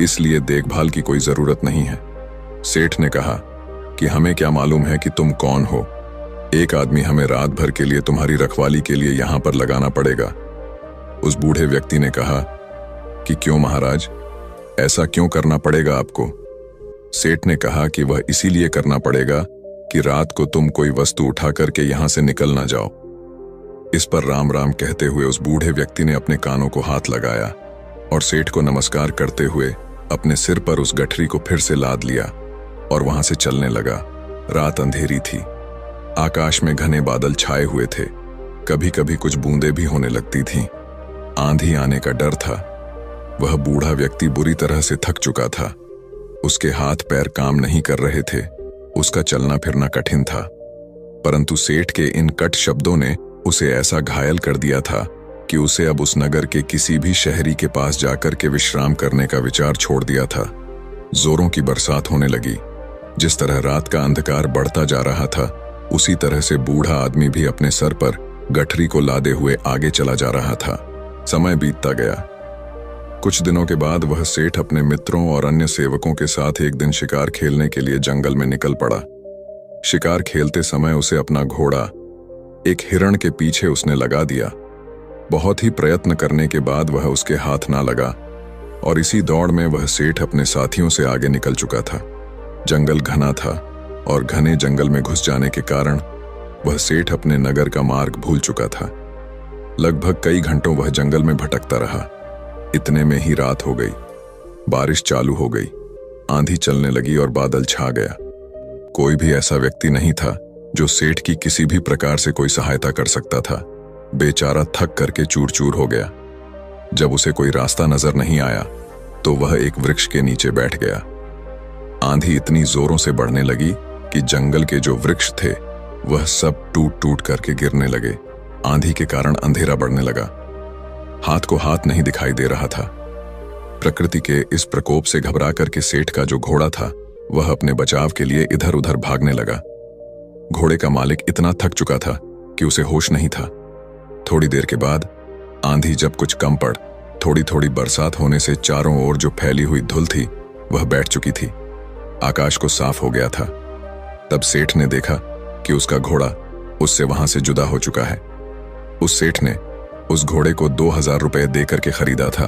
इसलिए देखभाल की कोई जरूरत नहीं है। सेठ ने कहा कि हमें क्या मालूम है कि तुम कौन हो? एक आदमी हमें रात भर के लिए तुम्हारी रखवाली के लिए यहां पर लगाना पड़ेगा। उस बूढ़े व्यक्ति ने कहा कि क्यों महाराज, ऐसा क्यों करना पड़ेगा आपको? सेठ ने कहा कि वह इसीलिए करना पड़ेगा कि रात को तुम कोई वस्तु उठा करके यहां से निकल ना जाओ। इस पर राम राम कहते हुए उस बूढ़े व्यक्ति ने अपने कानों को हाथ लगाया और सेठ को नमस्कार करते हुए अपने सिर पर उस गठरी को फिर से लाद लिया और वहां से चलने लगा। रात अंधेरी थी, आकाश में घने बादल छाए हुए थे, कभी कभी कुछ बूंदें भी होने लगती थीं। आंधी आने का डर था। वह बूढ़ा व्यक्ति बुरी तरह से थक चुका था, उसके हाथ पैर काम नहीं कर रहे थे, उसका चलना फिरना कठिन था। परंतु सेठ के इन कट शब्दों ने उसे ऐसा घायल कर दिया था कि उसे अब उस नगर के किसी भी शहरी के पास जाकर के विश्राम करने का विचार छोड़ दिया था। जोरों की बरसात होने लगी। जिस तरह रात का अंधकार बढ़ता जा रहा था, उसी तरह से बूढ़ा आदमी भी अपने सर पर गठरी को लादे हुए आगे चला जा रहा था। समय बीतता गया। कुछ दिनों के बाद वह सेठ अपने मित्रों और अन्य सेवकों के साथ एक दिन शिकार खेलने के लिए जंगल में निकल पड़ा। शिकार खेलते समय उसे अपना घोड़ा एक हिरण के पीछे उसने लगा दिया। बहुत ही प्रयत्न करने के बाद वह उसके हाथ ना लगा और इसी दौड़ में वह सेठ अपने साथियों से आगे निकल चुका था। जंगल घना था और घने जंगल में घुस जाने के कारण वह सेठ अपने नगर का मार्ग भूल चुका था। लगभग कई घंटों वह जंगल में भटकता रहा। इतने में ही रात हो गई। बारिश चालू हो गई, आंधी चलने लगी और बादल छा गया। कोई भी ऐसा व्यक्ति नहीं था जो सेठ की किसी भी प्रकार से कोई सहायता कर सकता था। बेचारा थक करके चूर चूर हो गया। जब उसे कोई रास्ता नजर नहीं आया तो वह एक वृक्ष के नीचे बैठ गया। आंधी इतनी जोरों से बढ़ने लगी कि जंगल के जो वृक्ष थे वह सब टूट टूट करके गिरने लगे। आंधी के कारण अंधेरा बढ़ने लगा। हाथ को हाथ नहीं दिखाई दे रहा था। प्रकृति के इस प्रकोप से घबरा करके सेठ का जो घोड़ा था वह अपने बचाव के लिए इधर उधर भागने लगा। घोड़े का मालिक इतना थक चुका था कि उसे होश नहीं था। थोड़ी देर के बाद आंधी जब कुछ कम पड़, थोड़ी थोड़ी बरसात होने से चारों ओर जो फैली हुई धुल थी वह बैठ चुकी थी। आकाश को साफ हो गया था। तब सेठ ने देखा कि उसका घोड़ा उससे वहां से जुदा हो चुका है। उस सेठ ने उस घोड़े को 2000 रुपए देकर के खरीदा था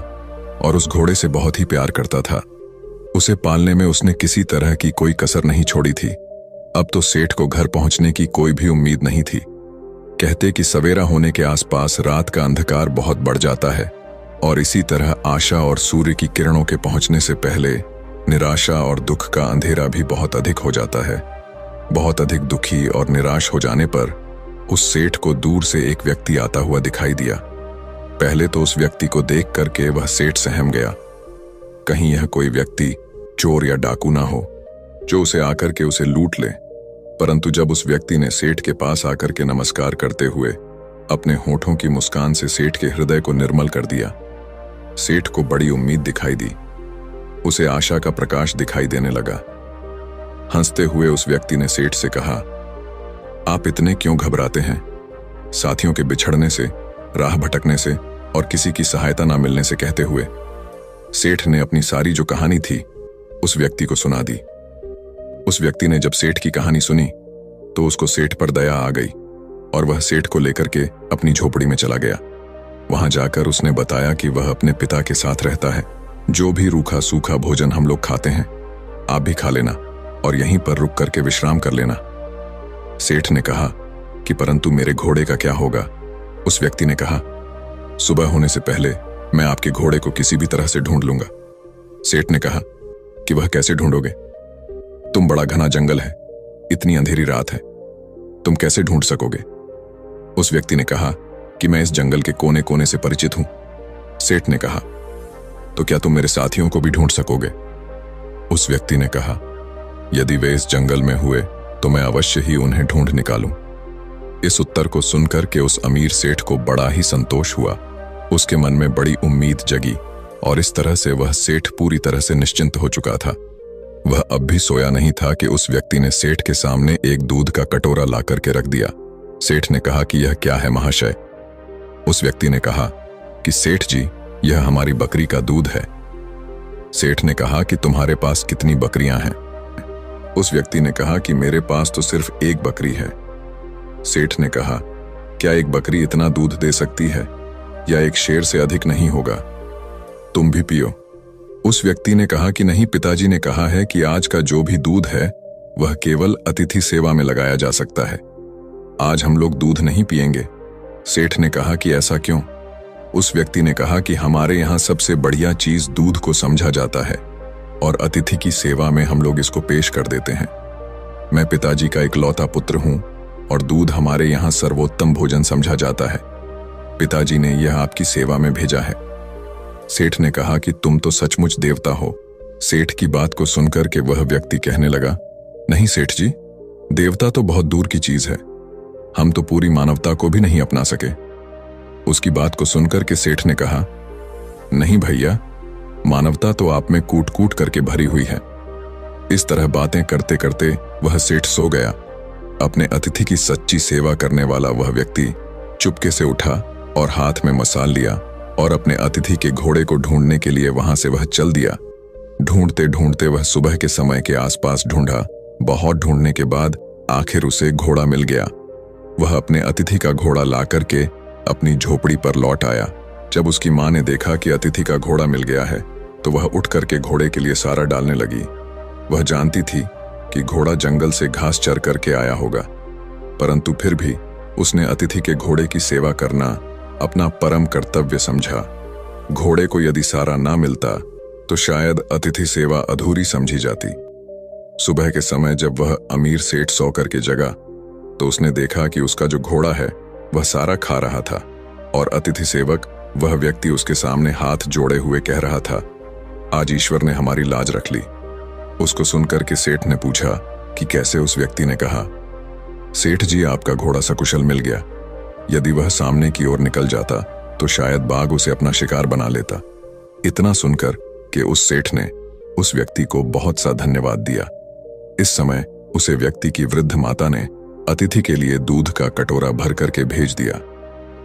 और उस घोड़े से बहुत ही प्यार करता था। उसे पालने में उसने किसी तरह की कोई कसर नहीं छोड़ी थी। अब तो सेठ को घर पहुंचने की कोई भी उम्मीद नहीं थी। कहते कि सवेरा होने के आसपास रात का अंधकार बहुत बढ़ जाता है और इसी तरह आशा और सूर्य की किरणों के पहुंचने से पहले निराशा और दुख का अंधेरा भी बहुत अधिक हो जाता है। बहुत अधिक दुखी और निराश हो जाने पर उस सेठ को दूर से एक व्यक्ति आता हुआ दिखाई दिया। पहले तो उस व्यक्ति को देख करके वह सेठ सहम गया। कहीं यह कोई व्यक्ति चोर या डाकू ना हो जो उसे आकर के उसे लूट ले। परंतु जब उस व्यक्ति ने सेठ के पास आकर के नमस्कार करते हुए अपने होठों की मुस्कान से सेठ के हृदय को निर्मल कर दिया, सेठ को बड़ी उम्मीद दिखाई दी। उसे आशा का प्रकाश दिखाई देने लगा। हंसते हुए उस व्यक्ति ने सेठ से कहा, आप इतने क्यों घबराते हैं? साथियों के बिछड़ने से, राह भटकने से और किसी की सहायता ना मिलने से कहते हुए सेठ ने अपनी सारी जो कहानी थी उस व्यक्ति को सुना दी। उस व्यक्ति ने जब सेठ की कहानी सुनी तो उसको सेठ पर दया आ गई और वह सेठ को लेकर के अपनी झोपड़ी में चला गया। वहां जाकर उसने बताया कि वह अपने पिता के साथ रहता है। जो भी रूखा सूखा भोजन हम लोग खाते हैं आप भी खा लेना और यहीं पर रुक करके विश्राम कर लेना। सेठ ने कहा कि परंतु मेरे घोड़े का क्या होगा? उस व्यक्ति ने कहा, सुबह होने से पहले मैं आपके घोड़े को किसी भी तरह से ढूंढ लूंगा। सेठ ने कहा कि वह कैसे ढूंढोगे? तुम बड़ा घना जंगल है, इतनी अंधेरी रात है, तुम कैसे ढूंढ सकोगे? उस व्यक्ति ने कहा कि मैं इस जंगल के कोने कोने से परिचित हूं। सेठ ने कहा, तो क्या तुम मेरे साथियों को भी ढूंढ सकोगे? उस व्यक्ति ने कहा, यदि वे इस जंगल में हुए तो मैं अवश्य ही उन्हें ढूंढ निकालूं। इस उत्तर को सुनकर के उस अमीर सेठ को बड़ा ही संतोष हुआ। उसके मन में बड़ी उम्मीद जगी और इस तरह से वह सेठ पूरी तरह से निश्चिंत हो चुका था। वह अब भी सोया नहीं था कि उस व्यक्ति ने सेठ के सामने एक दूध का कटोरा ला करके रख दिया। सेठ ने कहा कि यह क्या है महाशय? उस व्यक्ति ने कहा कि सेठ जी, यह हमारी बकरी का दूध है। सेठ ने कहा कि तुम्हारे पास कितनी बकरियां हैं? उस व्यक्ति ने कहा कि मेरे पास तो सिर्फ एक बकरी है। सेठ ने कहा, क्या एक बकरी इतना दूध दे सकती है? या एक शेर से अधिक नहीं होगा? तुम भी पियो। उस व्यक्ति ने कहा कि नहीं, पिताजी ने कहा है कि आज का जो भी दूध है वह केवल अतिथि सेवा में लगाया जा सकता है। आज हम लोग दूध नहीं पिएंगे। सेठ ने कहा कि ऐसा क्यों? उस व्यक्ति ने कहा कि हमारे यहाँ सबसे बढ़िया चीज दूध को समझा जाता है और अतिथि की सेवा में हम लोग इसको पेश कर देते हैं। मैं पिताजी का इकलौता पुत्र हूं और दूध हमारे यहाँ सर्वोत्तम भोजन समझा जाता है। पिताजी ने यह आपकी सेवा में भेजा है। सेठ ने कहा कि तुम तो सचमुच देवता हो। सेठ की बात को सुनकर के वह व्यक्ति कहने लगा, नहीं सेठ जी, देवता तो बहुत दूर की चीज है। हम तो पूरी मानवता को भी नहीं अपना सके। उसकी बात को सुनकर के सेठ ने कहा, नहीं भैया, मानवता तो आप में कूट कूट करके भरी हुई है। इस तरह बातें करते करते वह सेठ सो गया। अपने अतिथि की सच्ची सेवा करने वाला वह व्यक्ति चुपके से उठा और हाथ में मसाल लिया और अपने अतिथि के घोड़े को ढूंढने के लिए वहां से वह चल दिया। ढूंढते ढूंढते वह सुबह के समय के आसपास ढूंढा। बहुत ढूंढने के बाद आखिर उसे घोड़ा मिल गया। वह अपने अतिथि का घोड़ा ला करके अपनी झोपड़ी पर लौट आया। जब उसकी मां ने देखा कि अतिथि का घोड़ा मिल गया है तो वह उठ करके घोड़े के लिए सारा डालने लगी। वह जानती थी कि घोड़ा जंगल से घास चर करके आया होगा, परंतु फिर भी उसने अतिथि के घोड़े की सेवा करना अपना परम कर्तव्य समझा। घोड़े को यदि सारा ना मिलता तो शायद अतिथि सेवा अधूरी समझी जाती। सुबह के समय जब वह अमीर सेठ सो करके जगा तो उसने देखा कि उसका जो घोड़ा है वह सारा खा रहा था और अतिथि सेवक वह व्यक्ति उसके सामने हाथ जोड़े हुए कह रहा था, आज ईश्वर ने हमारी लाज रख ली। उसको सुनकर के सेठ ने पूछा कि कैसे? उस व्यक्ति ने कहा, सेठ जी, आपका घोड़ा सकुशल मिल गया। यदि वह सामने की ओर निकल जाता तो शायद बाघ उसे अपना शिकार बना लेता। इतना सुनकर कि उस सेठ ने उस व्यक्ति को बहुत सा धन्यवाद दिया। इस समय उसे व्यक्ति की वृद्ध माता ने अतिथि के लिए दूध का कटोरा भर करके भेज दिया।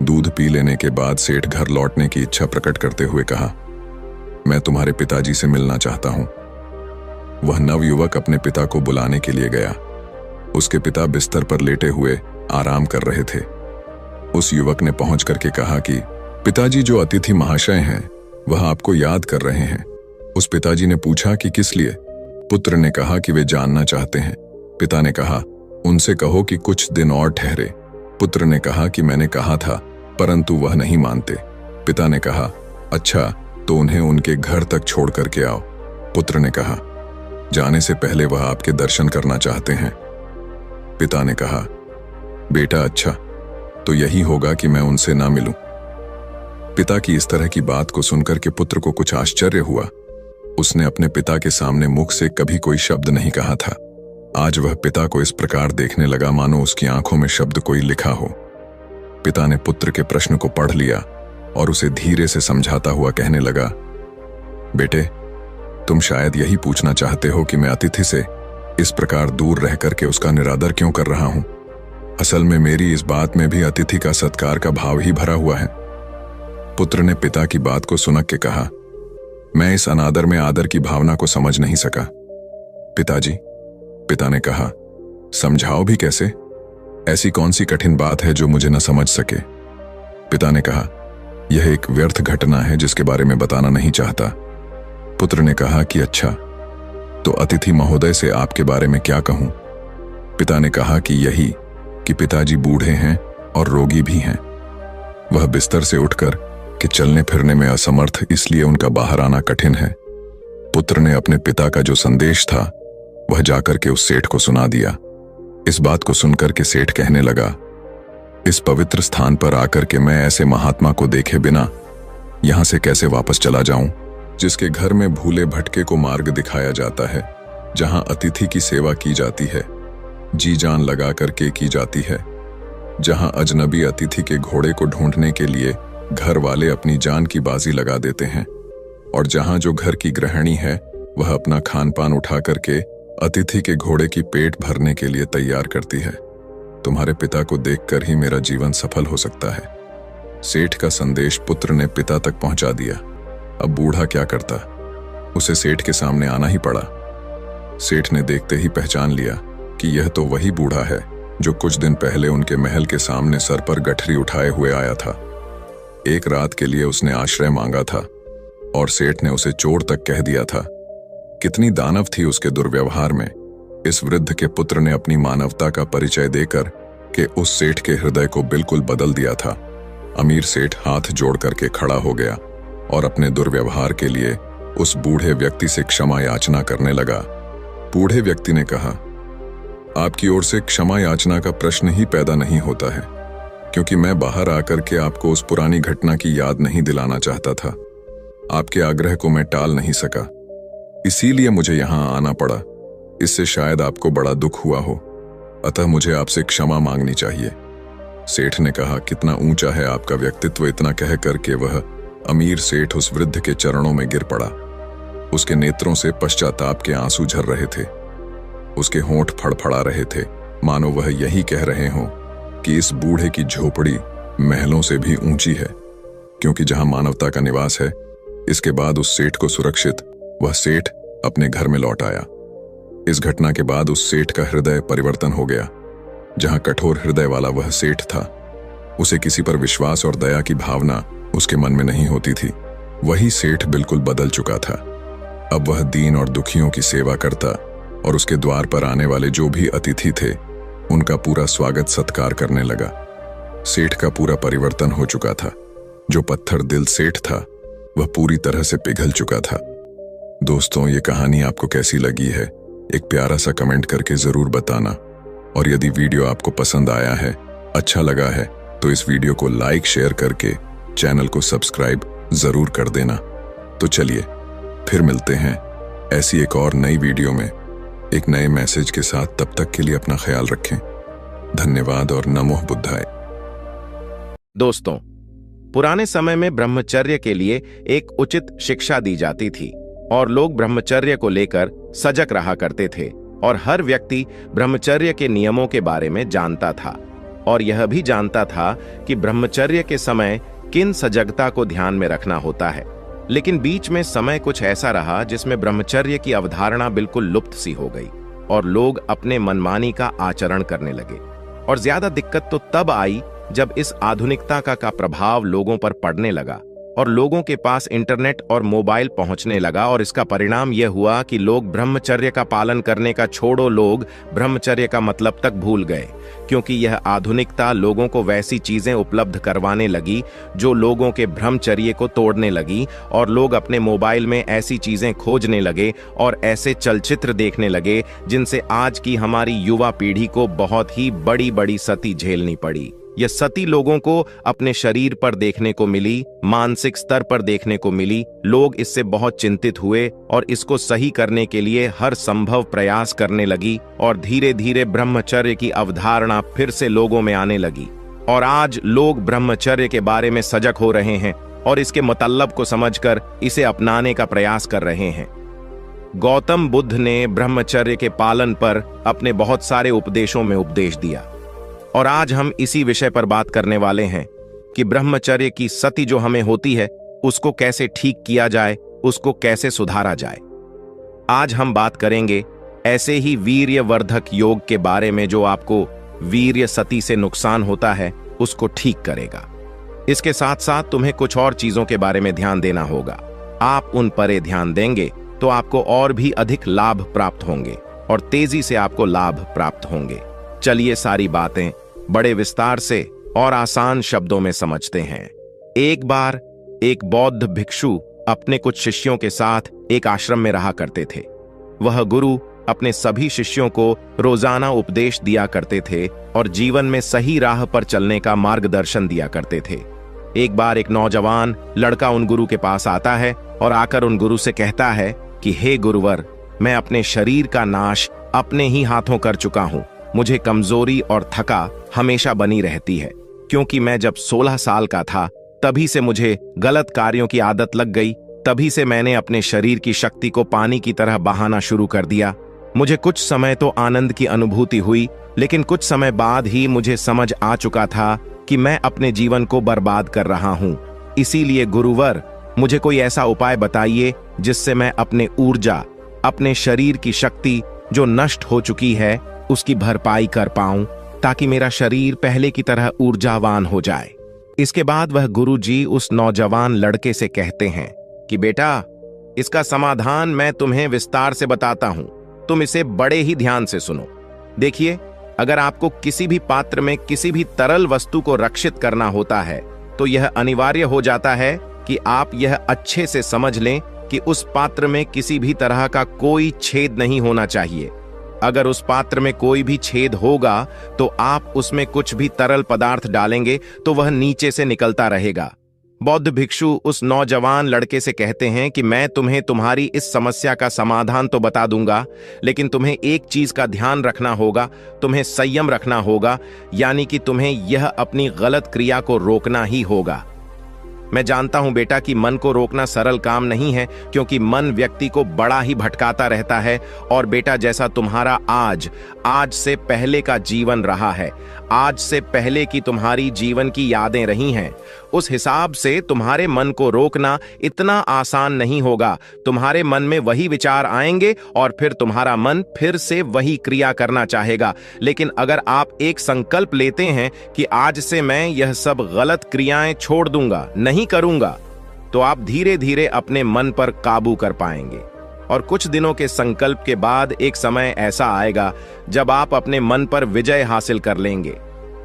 दूध पी लेने के बाद सेठ घर लौटने की इच्छा प्रकट करते हुए कहा, मैं तुम्हारे पिताजी से मिलना चाहता हूं। वह नवयुवक अपने पिता को बुलाने के लिए गया। उसके पिता बिस्तर पर लेटे हुए आराम कर रहे थे। उस युवक ने पहुंच करके कहा कि पिताजी, जो अतिथि महाशय हैं वह आपको याद कर रहे हैं। उस पिताजी ने पूछा कि किस लिए? पुत्र ने कहा कि वे जानना चाहते हैं। पिता ने कहा, उनसे कहो कि कुछ दिन और ठहरे। पुत्र ने कहा कि मैंने कहा था परंतु वह नहीं मानते। पिता ने कहा, अच्छा तो उन्हें उनके घर तक छोड़ करके आओ। पुत्र ने कहा, जाने से पहले वह आपके दर्शन करना चाहते हैं। पिता ने कहा, बेटा अच्छा, तो यही होगा कि मैं उनसे ना मिलूं। पिता की इस तरह की बात को सुनकर के पुत्र को कुछ आश्चर्य हुआ। उसने अपने पिता के सामने मुख से कभी कोई शब्द नहीं कहा था। आज वह पिता को इस प्रकार देखने लगा मानो उसकी आंखों में शब्द कोई लिखा हो। पिता ने पुत्र के प्रश्न को पढ़ लिया और उसे धीरे से समझाता हुआ कहने लगा, बेटे, तुम शायद यही पूछना चाहते हो कि मैं अतिथि से इस प्रकार दूर रह करके उसका निरादर क्यों कर रहा हूं। असल में मेरी इस बात में भी अतिथि का सत्कार का भाव ही भरा हुआ है। पुत्र ने पिता की बात को सुनक के कहा, मैं इस अनादर में आदर की भावना को समझ नहीं सका। पिताजी, पिता ने कहा, समझाओ भी कैसे? ऐसी कौन सी कठिन बात है जो मुझे न समझ सके? पिता ने कहा, यह एक व्यर्थ घटना है जिसके बारे में बताना नहीं चाहता। पुत्र ने कहा कि अच्छा, तो अतिथि महोदय से आपके बारे में क्या कहूं? पिता ने कहा कि यही कि पिताजी बूढ़े हैं और रोगी भी हैं। वह बिस्तर से उठकर कि चलने फिरने में असमर्थ, इसलिए उनका बाहर आना कठिन है। पुत्र ने अपने पिता का जो संदेश था वह जाकर के उस सेठ को सुना दिया। इस बात को सुनकर के सेठ कहने लगा, इस पवित्र स्थान पर आकर के मैं ऐसे महात्मा को देखे बिना यहां से कैसे वापस चला जाऊं, जिसके घर में भूले भटके को मार्ग दिखाया जाता है, जहां अतिथि की सेवा की जाती है, जी जान लगा करके की जाती है, जहां अजनबी अतिथि के घोड़े को ढूंढने के लिए घर वाले अपनी जान की बाजी लगा देते हैं, और जहां जो घर की गृहिणी है वह अपना खान पान उठा करके अतिथि के घोड़े की पेट भरने के लिए तैयार करती है। तुम्हारे पिता को देखकर ही मेरा जीवन सफल हो सकता है। सेठ का संदेश पुत्र ने पिता तक पहुंचा दिया। अब बूढ़ा क्या करता, उसे सेठ के सामने आना ही पड़ा। सेठ ने देखते ही पहचान लिया कि यह तो वही बूढ़ा है जो कुछ दिन पहले उनके महल के सामने सर पर गठरी उठाए हुए आया था। एक रात के लिए उसने आश्रय मांगा था और सेठ ने उसे चोर तक कह दिया था। कितनी दानव थी उसके दुर्व्यवहार में। इस वृद्ध के पुत्र ने अपनी मानवता का परिचय देकर के उस सेठ के हृदय को बिल्कुल बदल दिया था। अमीर सेठ हाथ जोड़ करके खड़ा हो गया और अपने दुर्व्यवहार के लिए उस बूढ़े व्यक्ति से क्षमा याचना करने लगा। बूढ़े व्यक्ति ने कहा, आपकी ओर से क्षमा याचना का प्रश्न ही पैदा नहीं होता है, क्योंकि मैं बाहर आकर के आपको उस पुरानी घटना की याद नहीं दिलाना चाहता था। आपके आग्रह को मैं टाल नहीं सका, इसीलिए मुझे यहां आना पड़ा। इससे शायद आपको बड़ा दुख हुआ हो, अतः मुझे आपसे क्षमा मांगनी चाहिए। सेठ ने कहा, कितना ऊंचा है आपका व्यक्तित्व। इतना कह करके वह अमीर सेठ उस वृद्ध के चरणों में गिर पड़ा। उसके नेत्रों से पश्चाताप के आंसू झर रहे थे, उसके होंठ फड़फड़ा रहे थे, मानो वह यही कह रहे हों कि इस बूढ़े की झोपड़ी महलों से भी ऊंची है, क्योंकि जहां मानवता का निवास है। इसके बाद उस सेठ को सुरक्षित वह सेठ अपने घर में लौट आया। इस घटना के बाद उस सेठ का हृदय परिवर्तन हो गया। जहां कठोर हृदय वाला वह सेठ था, उसे किसी पर विश्वास और दया की भावना उसके मन में नहीं होती थी, वही सेठ बिल्कुल बदल चुका था। अब वह दीन और दुखियों की सेवा करता और उसके द्वार पर आने वाले जो भी अतिथि थे उनका पूरा स्वागत सत्कार करने लगा। सेठ का पूरा परिवर्तन हो चुका था। जो पत्थर दिल सेठ था वह पूरी तरह से पिघल चुका था। दोस्तों, ये कहानी आपको कैसी लगी है, एक प्यारा सा कमेंट करके जरूर बताना। और यदि वीडियो आपको पसंद आया है, अच्छा लगा है, तो इस वीडियो को लाइक शेयर करके चैनल को सब्सक्राइब जरूर कर देना। तो चलिए फिर मिलते हैं ऐसी एक और नई वीडियो में एक नए मैसेज के साथ। तब तक के लिए अपना ख्याल रखें। धन्यवाद और नमो बुद्धाय। दोस्तों, पुराने समय में ब्रह्मचर्य के लिए एक उचित शिक्षा दी जाती थी और लोग ब्रह्मचर्य को लेकर सजग रहा करते थे, और हर व्यक्ति ब्रह्मचर्य के नियमों के बारे में जानता था और यह भी जानता था कि ब्रह्मचर्य के समय किन सजगता को ध्यान में रखना होता है। लेकिन बीच में समय कुछ ऐसा रहा जिसमें ब्रह्मचर्य की अवधारणा बिल्कुल लुप्त सी हो गई और लोग अपने मनमानी का आचरण करने लगे। और ज्यादा दिक्कत तो तब आई जब इस आधुनिकता का प्रभाव लोगों पर पड़ने लगा और लोगों के पास इंटरनेट और मोबाइल पहुंचने लगा, और इसका परिणाम यह हुआ कि लोग ब्रह्मचर्य का पालन करने का छोड़ो, लोग ब्रह्मचर्य का मतलब तक भूल गए, क्योंकि यह आधुनिकता लोगों को वैसी चीजें उपलब्ध करवाने लगी जो लोगों के ब्रह्मचर्य को तोड़ने लगी, और लोग अपने मोबाइल में ऐसी चीजें खोजने लगे और ऐसे चलचित्र देखने लगे जिनसे आज की हमारी युवा पीढ़ी को बहुत ही बड़ी बड़ी सती झेलनी पड़ी। यह सती लोगों को अपने शरीर पर देखने को मिली, मानसिक स्तर पर देखने को मिली। लोग इससे बहुत चिंतित हुए और इसको सही करने के लिए हर संभव प्रयास करने लगी, और धीरे धीरे ब्रह्मचर्य की अवधारणा फिर से लोगों में आने लगी। और आज लोग ब्रह्मचर्य के बारे में सजग हो रहे हैं और इसके मतलब को समझकर इसे अपनाने का प्रयास कर रहे हैं। गौतम बुद्ध ने ब्रह्मचर्य के पालन पर अपने बहुत सारे उपदेशों में उपदेश दिया, और आज हम इसी विषय पर बात करने वाले हैं कि ब्रह्मचर्य की सती जो हमें होती है उसको कैसे ठीक किया जाए, उसको कैसे सुधारा जाए। आज हम बात करेंगे ऐसे ही वीर्यवर्धक योग के बारे में जो आपको वीर्य सती से नुकसान होता है उसको ठीक करेगा। इसके साथ साथ तुम्हें कुछ और चीजों के बारे में ध्यान देना होगा। आप उन पर ध्यान देंगे तो आपको और भी अधिक लाभ प्राप्त होंगे और तेजी से आपको लाभ प्राप्त होंगे। चलिए सारी बातें बड़े विस्तार से और आसान शब्दों में समझते हैं। एक बार एक बौद्ध भिक्षु अपने कुछ शिष्यों के साथ एक आश्रम में रहा करते थे। वह गुरु अपने सभी शिष्यों को रोजाना उपदेश दिया करते थे और जीवन में सही राह पर चलने का मार्गदर्शन दिया करते थे। एक बार एक नौजवान लड़का उन गुरु के पास आता है और आकर उन गुरु से कहता है कि हे गुरुवर, मैं अपने शरीर का नाश अपने ही हाथों कर चुका हूं। मुझे कमजोरी और थका हमेशा बनी रहती है, क्योंकि मैं जब 16 साल का था तभी से मुझे गलत कार्यों की आदत लग गई। तभी से मैंने अपने शरीर की शक्ति को पानी की तरह बहाना शुरू कर दिया। मुझे कुछ समय तो आनंद की अनुभूति हुई, लेकिन कुछ समय बाद ही मुझे समझ आ चुका था कि मैं अपने जीवन को बर्बाद कर रहा हूं। इसीलिए गुरुवर, मुझे कोई ऐसा उपाय बताइए जिससे मैं अपने ऊर्जा, अपने शरीर की शक्ति जो नष्ट हो चुकी है, उसकी भरपाई कर पाऊं, ताकि मेरा शरीर पहले की तरह ऊर्जावान हो जाए। इसके बाद वह गुरुजी उस नौजवान लड़के से कहते हैं कि बेटा, इसका समाधान मैं तुम्हें विस्तार से बताता हूं, तुम इसे बड़े ही ध्यान से सुनो। देखिए, अगर आपको किसी भी पात्र में किसी भी तरल वस्तु को रक्षित करना होता है, तो यह अनिवार्य हो जाता है कि आप यह अच्छे से समझ लें कि उस पात्र में किसी भी तरह का कोई छेद नहीं होना चाहिए। अगर उस पात्र में कोई भी छेद होगा तो आप उसमें कुछ भी तरल पदार्थ डालेंगे तो वह नीचे से निकलता रहेगा। बौद्ध भिक्षु उस नौजवान लड़के से कहते हैं कि मैं तुम्हें तुम्हारी इस समस्या का समाधान तो बता दूंगा, लेकिन तुम्हें एक चीज का ध्यान रखना होगा, तुम्हें संयम रखना होगा, यानी कि तुम्हें यह अपनी गलत क्रिया को रोकना ही होगा। मैं जानता हूं बेटा कि मन को रोकना सरल काम नहीं है, क्योंकि मन व्यक्ति को बड़ा ही भटकाता रहता है। और बेटा, जैसा तुम्हारा आज से पहले का जीवन रहा है, आज से पहले की तुम्हारी जीवन की यादें रही हैं, उस हिसाब से तुम्हारे मन को रोकना इतना आसान नहीं होगा। तुम्हारे मन में वही विचार आएंगे और फिर तुम्हारा मन फिर से वही क्रिया करना चाहेगा। लेकिन अगर आप एक संकल्प लेते हैं कि आज से मैं यह सब गलत क्रियाएं छोड़ दूंगा, नहीं करूंगा, तो आप धीरे धीरे अपने मन पर काबू कर पाएंगे। और कुछ दिनों के संकल्प के बाद एक समय ऐसा आएगा जब आप अपने मन पर विजय हासिल कर लेंगे।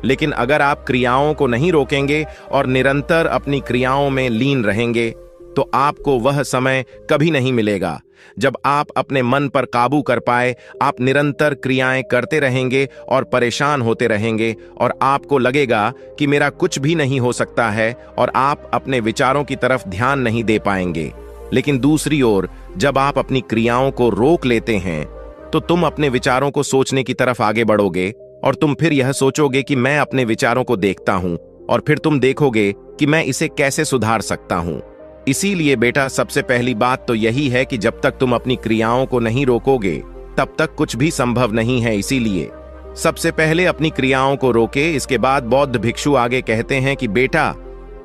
लेकिन अगर आप क्रियाओं को नहीं रोकेंगे और निरंतर अपनी क्रियाओं में लीन रहेंगे, तो आपको वह समय कभी नहीं मिलेगा जब आप अपने मन पर काबू कर पाए। आप निरंतर क्रियाएं करते रहेंगे और परेशान होते रहेंगे, और आपको लगेगा कि मेरा कुछ भी नहीं हो सकता है, और आप अपने विचारों की तरफ ध्यान नहीं दे पाएंगे। लेकिन दूसरी ओर, जब आप अपनी क्रियाओं को रोक लेते हैं, तो तुम अपने विचारों को सोचने की तरफ आगे बढ़ोगे, और तुम फिर यह सोचोगे कि मैं अपने विचारों को देखता हूं, और फिर तुम देखोगे कि मैं इसे कैसे सुधार सकता हूं। इसीलिए बेटा, सबसे पहली बात तो यही है कि जब तक तुम अपनी क्रियाओं को नहीं रोकोगे, तब तक कुछ भी संभव नहीं है। इसीलिए सबसे पहले अपनी क्रियाओं को रोके। इसके बाद बौद्ध भिक्षु आगे कहते हैं कि बेटा,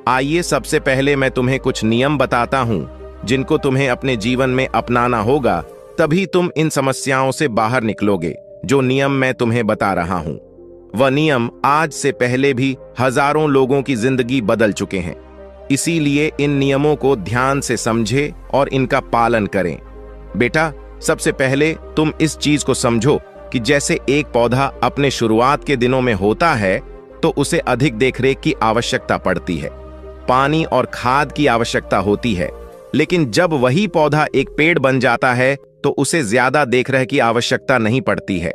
आइए सबसे पहले मैं तुम्हें कुछ नियम बताता हूं, जिनको तुम्हें अपने जीवन में अपनाना होगा, तभी तुम इन समस्याओं से बाहर निकलोगे। जो नियम मैं तुम्हें बता रहा हूं, वह नियम आज से पहले भी हजारों लोगों की जिंदगी बदल चुके हैं। इसीलिए इन नियमों को ध्यान से समझे और इनका पालन करें। बेटा, सबसे पहले तुम इस चीज को समझो कि जैसे एक पौधा अपने शुरुआत के दिनों में होता है, तो उसे अधिक देखरेख की आवश्यकता पड़ती है, पानी और खाद की आवश्यकता होती है। लेकिन जब वही पौधा एक पेड़ बन जाता है, तो उसे ज्यादा देखरेख की आवश्यकता नहीं पड़ती है।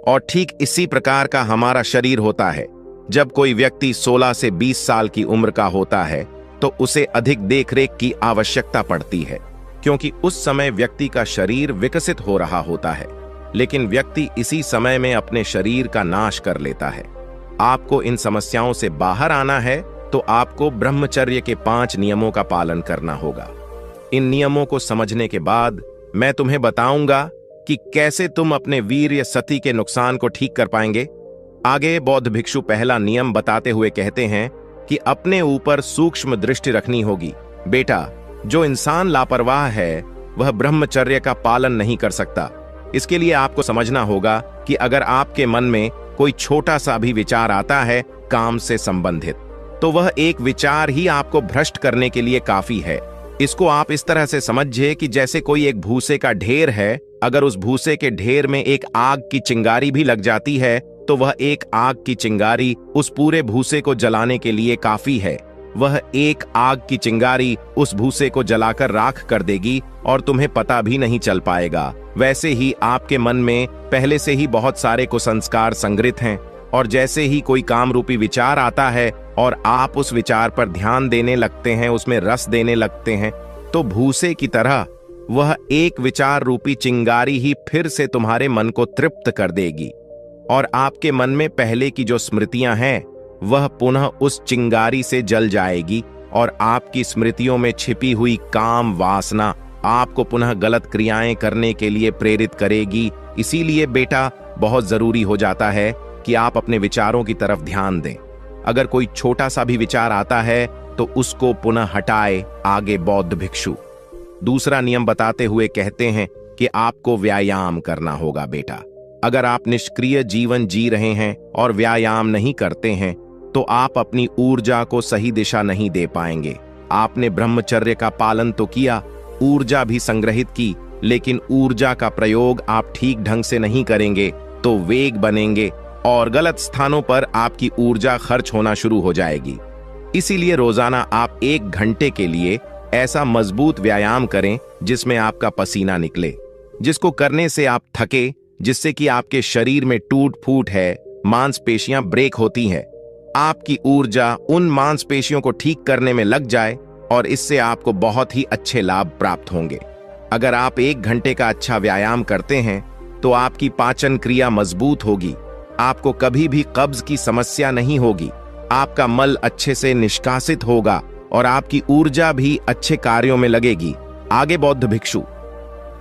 और ठीक इसी प्रकार का हमारा शरीर होता है। जब कोई व्यक्ति 16 से 20 साल की उम्र का होता है, तो उसे अधिक देखरेख की आवश्यकता पड़ती है, क्योंकि उस समय व्यक्ति का शरीर विकसित हो रहा होता है। लेकिन व्यक्ति इसी समय में अपने शरीर का नाश कर लेता है। आपको इन समस्याओं से बाहर आना है, तो आपको ब्रह्मचर्य के 5 नियमों का पालन करना होगा। इन नियमों को समझने के बाद मैं तुम्हें बताऊंगा कि कैसे तुम अपने वीर्य सती के नुकसान को ठीक कर पाएंगे। आगे बौद्ध भिक्षु पहला नियम बताते हुए कहते हैं कि अपने ऊपर सूक्ष्म दृष्टि रखनी होगी। बेटा, जो इंसान लापरवाह है, वह ब्रह्मचर्य का पालन नहीं कर सकता। इसके लिए आपको समझना होगा कि अगर आपके मन में कोई छोटा सा भी विचार आता है काम से संबंधित, तो वह एक विचार ही आपको भ्रष्ट करने के लिए काफी है। इसको आप इस तरह से समझिए कि जैसे कोई एक भूसे का ढेर है, अगर उस भूसे के ढेर में एक आग की चिंगारी भी लग जाती है, तो वह एक आग की चिंगारी उस पूरे भूसे को जलाने के लिए काफी है। वह एक आग की चिंगारी उस भूसे को जलाकर राख कर देगी और तुम्हें पता भी नहीं चल पाएगा। वैसे ही आपके मन में पहले से ही बहुत सारे कुसंस्कार संग्रहित हैं, और जैसे ही कोई काम रूपी विचार आता है और आप उस विचार पर ध्यान देने लगते हैं, उसमें रस देने लगते हैं, तो भूसे की तरह वह एक विचार रूपी चिंगारी ही फिर से तुम्हारे मन को तृप्त कर देगी, और आपके मन में पहले की जो स्मृतियां हैं वह पुनः उस चिंगारी से जल जाएगी, और आपकी स्मृतियों में छिपी हुई काम वासना आपको पुनः गलत क्रियाएं करने के लिए प्रेरित करेगी। इसीलिए बेटा, बहुत जरूरी हो जाता है कि आप अपने विचारों की तरफ ध्यान दें। अगर कोई छोटा सा भी विचार आता है तो उसको पुनः हटाए आगे बौद्ध भिक्षु। दूसरा नियम बताते हुए कहते हैं कि आपको व्यायाम करना होगा बेटा। अगर आप निष्क्रिय जीवन जी रहे हैं और व्यायाम नहीं करते हैं तो आप अपनी ऊर्जा को सही दिशा नहीं दे पाएंगे। आपने ब्रह्मचर्य का पालन तो किया, ऊर्जा भी संग्रहित की, लेकिन ऊर्जा का प्रयोग आप ठीक ढंग से नहीं करेंगे तो वेग बनेंगे और गलत स्थानों पर आपकी ऊर्जा खर्च होना शुरू हो जाएगी। इसीलिए रोजाना आप 1 घंटे के लिए ऐसा मजबूत व्यायाम करें जिसमें आपका पसीना निकले, जिसको करने से आप थके, जिससे कि आपके शरीर में टूट फूट है, मांसपेशियां ब्रेक होती हैं, आपकी ऊर्जा उन मांसपेशियों को ठीक करने में लग जाए और इससे आपको बहुत ही अच्छे लाभ प्राप्त होंगे। अगर आप 1 घंटे का अच्छा व्यायाम करते हैं तो आपकी पाचन क्रिया मजबूत होगी, आपको कभी भी कब्ज की समस्या नहीं होगी, आपका मल अच्छे से निष्कासित होगा और आपकी ऊर्जा भी अच्छे कार्यों में लगेगी। आगे बौद्ध भिक्षु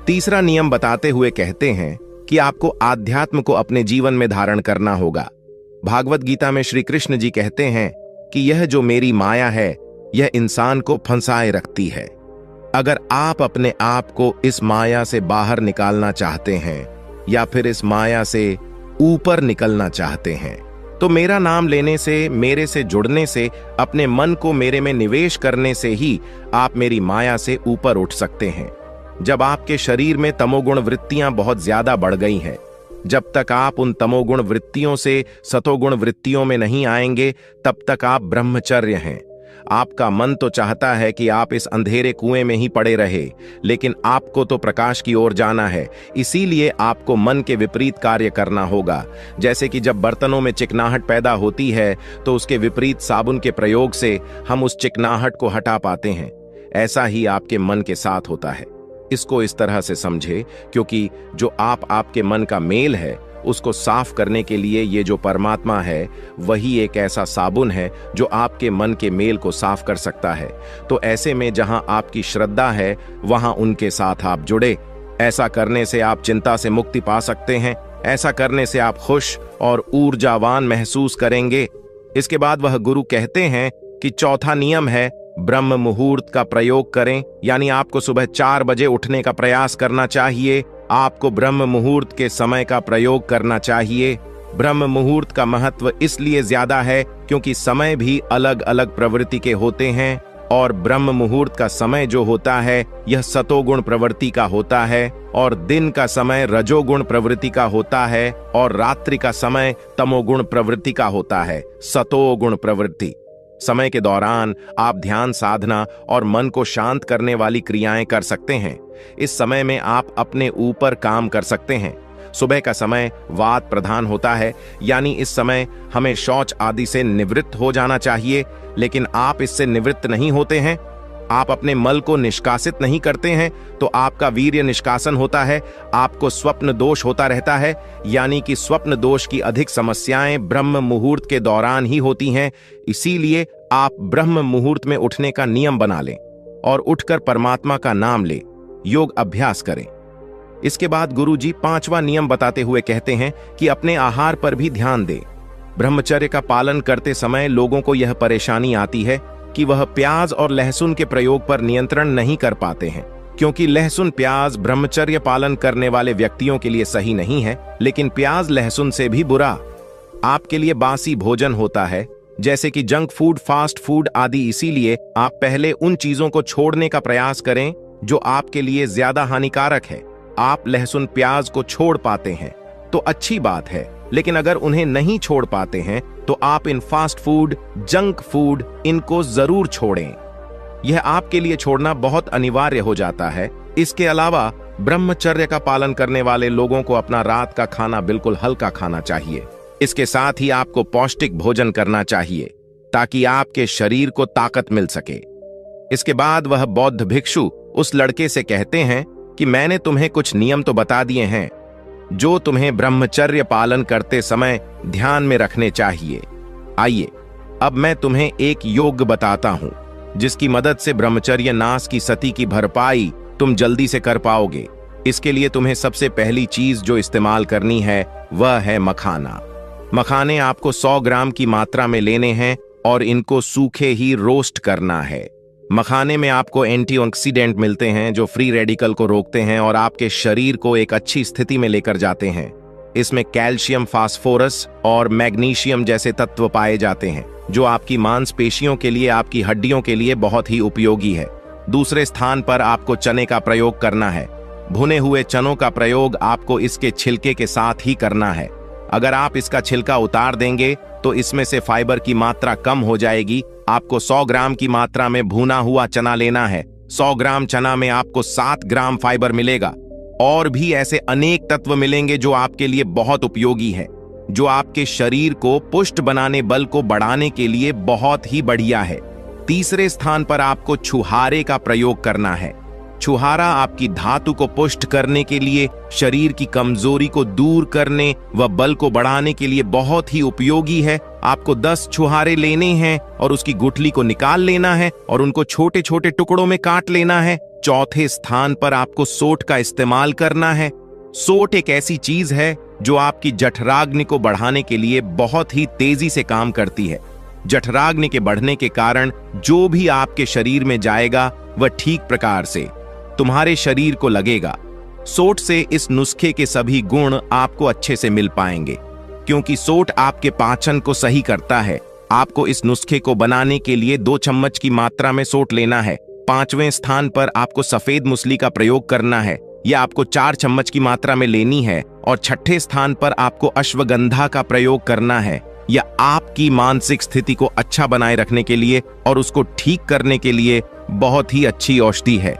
तीसरा नियम बताते हुए कहते हैं कि आपको आध्यात्म को अपने जीवन में धारण करना होगा। भागवत गीता में श्री कृष्ण जी कहते हैं कि यह जो मेरी माया है यह इंसान को फंसाए रखती है। अगर आप अपने आप को इस माया से बाहर निकालना चाहते हैं या फिर इस माया से ऊपर निकलना चाहते हैं तो मेरा नाम लेने से, मेरे से जुड़ने से, अपने मन को मेरे में निवेश करने से ही आप मेरी माया से ऊपर उठ सकते हैं। जब आपके शरीर में तमोगुण वृत्तियां बहुत ज्यादा बढ़ गई हैं, जब तक आप उन तमोगुण वृत्तियों से सतोगुण वृत्तियों में नहीं आएंगे तब तक आप ब्रह्मचर्य हैं। आपका मन तो चाहता है कि आप इस अंधेरे कुएं में ही पड़े रहे, लेकिन आपको तो प्रकाश की ओर जाना है। इसीलिए आपको मन के विपरीत कार्य करना होगा। जैसे कि जब बर्तनों में चिकनाहट पैदा होती है तो उसके विपरीत साबुन के प्रयोग से हम उस चिकनाहट को हटा पाते हैं, ऐसा ही आपके मन के साथ होता है। इसको इस तरह से समझे, क्योंकि जो आपके मन का मेल है उसको साफ करने के लिए ये जो परमात्मा है वही एक ऐसा साबुन है जो आपके मन के मेल को साफ कर सकता है। तो ऐसे में जहां आपकी श्रद्धा है वहां उनके साथ आप जुड़े। ऐसा करने से आप चिंता से मुक्ति पा सकते हैं। ऐसा करने से आप खुश और ऊर्जावान महसूस करेंगे। इसके बाद वह गुरु कहते हैं कि चौथा नियम है ब्रह्म मुहूर्त का प्रयोग करें, यानी आपको सुबह 4 बजे उठने का प्रयास करना चाहिए। आपको ब्रह्म मुहूर्त के समय का प्रयोग करना चाहिए। ब्रह्म मुहूर्त का महत्व इसलिए ज्यादा है क्योंकि समय भी अलग अलग प्रवृत्ति के होते हैं, और ब्रह्म मुहूर्त का समय जो होता है यह सतोगुण प्रवृत्ति का होता है, और दिन का समय रजोगुण प्रवृत्ति का होता है, और रात्रि का समय तमोगुण प्रवृत्ति का होता है, सतोगुण प्रवृत्ति। समय के दौरान आप ध्यान साधना और मन को शांत करने वाली क्रियाएं कर सकते हैं। इस समय में आप अपने ऊपर काम कर सकते हैं। सुबह का समय वात प्रधान होता है, यानी इस समय हमें शौच आदि से निवृत्त हो जाना चाहिए, लेकिन आप इससे निवृत्त नहीं होते हैं। आप अपने मल को निष्कासित नहीं करते हैं तो आपका वीर्य निष्कासन होता है, आपको स्वप्न दोष होता रहता है, यानी कि स्वप्न दोष की अधिक समस्याएं ब्रह्म मुहूर्त के दौरान ही होती हैं। इसीलिए आप ब्रह्म मुहूर्त में उठने का नियम बना लें और उठकर परमात्मा का नाम लें, योग अभ्यास करें। इसके बाद गुरुजी 5वां नियम बताते हुए कहते हैं कि अपने आहार पर भी ध्यान दें। ब्रह्मचर्य का पालन करते समय लोगों को यह परेशानी आती है कि वह प्याज और लहसुन के प्रयोग पर नियंत्रण नहीं कर पाते हैं, क्योंकि लहसुन प्याज ब्रह्मचर्य पालन करने वाले व्यक्तियों के लिए सही नहीं है, लेकिन प्याज लहसुन से भी बुरा आपके लिए बासी भोजन होता है, जैसे कि जंक फूड, फास्ट फूड आदि। इसीलिए आप पहले उन चीजों को छोड़ने का प्रयास करें जो आपके लिए ज्यादा हानिकारक है। आप लहसुन प्याज को छोड़ पाते हैं तो अच्छी बात है, लेकिन अगर उन्हें नहीं छोड़ पाते हैं तो आप इन फास्ट फूड, जंक फूड इनको जरूर छोड़ें। यह आपके लिए छोड़ना बहुत अनिवार्य हो जाता है। इसके अलावा ब्रह्मचर्य का पालन करने वाले लोगों को अपना रात का खाना बिल्कुल हल्का खाना चाहिए। इसके साथ ही आपको पौष्टिक भोजन करना चाहिए ताकि आपके शरीर को ताकत मिल सके। इसके बाद वह बौद्ध भिक्षु उस लड़के से कहते हैं कि मैंने तुम्हें कुछ नियम तो बता दिए हैं जो तुम्हें ब्रह्मचर्य पालन करते समय ध्यान में रखने चाहिए। आइए अब मैं तुम्हें एक योग बताता हूं जिसकी मदद से ब्रह्मचर्य नाश की सती की भरपाई तुम जल्दी से कर पाओगे। इसके लिए तुम्हें सबसे पहली चीज जो इस्तेमाल करनी है वह है मखाना। मखाने आपको 100 ग्राम की मात्रा में लेने हैं और इनको सूखे ही रोस्ट करना है। मखाने में आपको एंटीऑक्सीडेंट मिलते हैं जो फ्री रेडिकल को रोकते हैं और आपके शरीर को एक अच्छी स्थिति में लेकर जाते हैं। इसमें कैल्शियम, फास्फोरस और मैग्नीशियम जैसे तत्व पाए जाते हैं जो आपकी मांसपेशियों के लिए, आपकी हड्डियों के लिए बहुत ही उपयोगी है। दूसरे स्थान पर आपको चने का प्रयोग करना है। भुने हुए चनों का प्रयोग आपको इसके छिलके के साथ ही करना है। अगर आप इसका छिलका उतार देंगे तो इसमें से फाइबर की मात्रा कम हो जाएगी। आपको 100 ग्राम की मात्रा में भुना हुआ चना लेना है। 100 ग्राम चना में आपको 7 ग्राम फाइबर मिलेगा और भी ऐसे अनेक तत्व मिलेंगे जो आपके लिए बहुत उपयोगी है, जो आपके शरीर को पुष्ट बनाने, बल को बढ़ाने के लिए बहुत ही बढ़िया है। तीसरे स्थान पर आपको छुहारे का प्रयोग करना है। छुहारा आपकी धातु को पुष्ट करने के लिए, शरीर की कमजोरी को दूर करने व बल को बढ़ाने के लिए बहुत ही उपयोगी है। आपको 10 छुहारे लेने हैं और उसकी गुठली को निकाल लेना है और उनको छोटे छोटे टुकड़ों में काट लेना है। चौथे स्थान पर आपको सोट का इस्तेमाल करना है। सोट एक ऐसी चीज है जो आपकी जठराग्नि को बढ़ाने के लिए बहुत ही तेजी से काम करती है। जठराग्नि के बढ़ने के कारण जो भी आपके शरीर में जाएगा वह ठीक प्रकार से तुम्हारे शरीर को लगेगा। सोट से इस नुस्खे के सभी गुण आपको अच्छे से मिल पाएंगे क्योंकि सोट आपके पाचन को सही करता है। आपको इस नुस्खे को बनाने के लिए 2 चम्मच की मात्रा में सोट लेना है। 5वें स्थान पर आपको सफेद मूसली का प्रयोग करना है। यह आपको 4 चम्मच की मात्रा में लेनी है। और 6ठे स्थान पर आपको अश्वगंधा का प्रयोग करना है। यह आपकी मानसिक स्थिति को अच्छा बनाए रखने के लिए और उसको ठीक करने के लिए बहुत ही अच्छी औषधि है।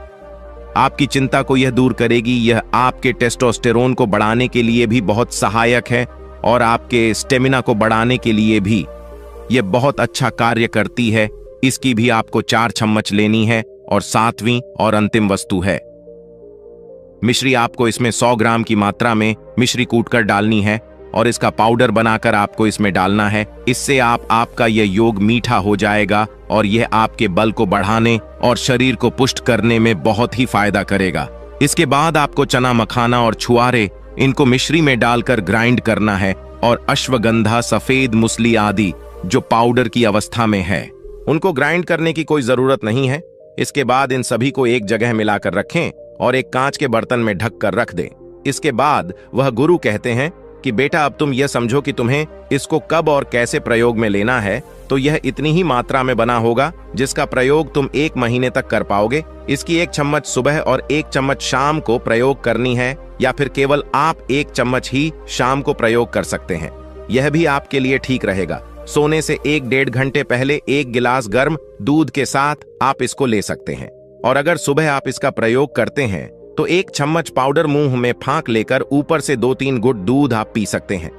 आपकी चिंता को यह दूर करेगी। यह आपके टेस्टोस्टेरोन को बढ़ाने के लिए भी बहुत सहायक है और आपके स्टेमिना को बढ़ाने के लिए भी यह बहुत अच्छा कार्य करती है। इसकी भी आपको 4 चम्मच लेनी है। और 7वीं और अंतिम वस्तु है मिश्री। आपको इसमें 100 ग्राम की मात्रा में मिश्री कूटकर डालनी है और इसका पाउडर बनाकर आपको इसमें डालना है। इससे आपका यह योग मीठा हो जाएगा और यह आपके बल को बढ़ाने और शरीर को पुष्ट करने में बहुत ही फायदा करेगा। इसके बाद आपको चना, मखाना और छुआरे इनको मिश्री में डालकर ग्राइंड करना है और अश्वगंधा, सफेद मूसली आदि जो पाउडर की अवस्था में है उनको ग्राइंड करने की कोई जरूरत नहीं है। इसके बाद इन सभी को एक जगह मिलाकर रखें और एक कांच के बर्तन में ढक कर रख दें। इसके बाद वह गुरु कहते हैं कि बेटा अब तुम यह समझो कि तुम्हें इसको कब और कैसे प्रयोग में लेना है। तो यह इतनी ही मात्रा में बना होगा जिसका प्रयोग तुम 1 महीने तक कर पाओगे। इसकी 1 चम्मच सुबह और 1 चम्मच शाम को प्रयोग करनी है या फिर केवल आप 1 चम्मच ही शाम को प्रयोग कर सकते हैं। यह भी आपके लिए ठीक रहेगा। सोने से 1-1.5 घंटे पहले 1 गिलास गर्म दूध के साथ आप इसको ले सकते हैं। और अगर सुबह आप इसका प्रयोग करते हैं तो 1 चम्मच पाउडर मुंह में फांक लेकर ऊपर से 2-3 घुट दूध आप पी सकते हैं।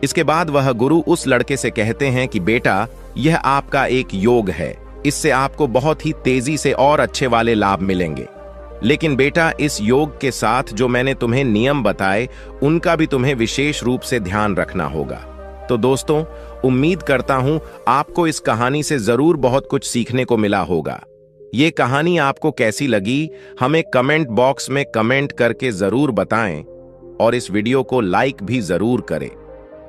इसके बाद वह गुरु उस लड़के से कहते हैं कि बेटा यह आपका एक योग है, इससे आपको बहुत ही तेजी से और अच्छे वाले लाभ मिलेंगे। लेकिन बेटा इस योग के साथ जो मैंने तुम्हें नियम बताए उनका भी तुम्हें विशेष रूप से ध्यान रखना होगा। तो दोस्तों, उम्मीद करता हूं आपको इस कहानी से जरूर बहुत कुछ सीखने को मिला होगा। ये कहानी आपको कैसी लगी हमें कमेंट बॉक्स में कमेंट करके जरूर बताएं और इस वीडियो को लाइक भी जरूर करें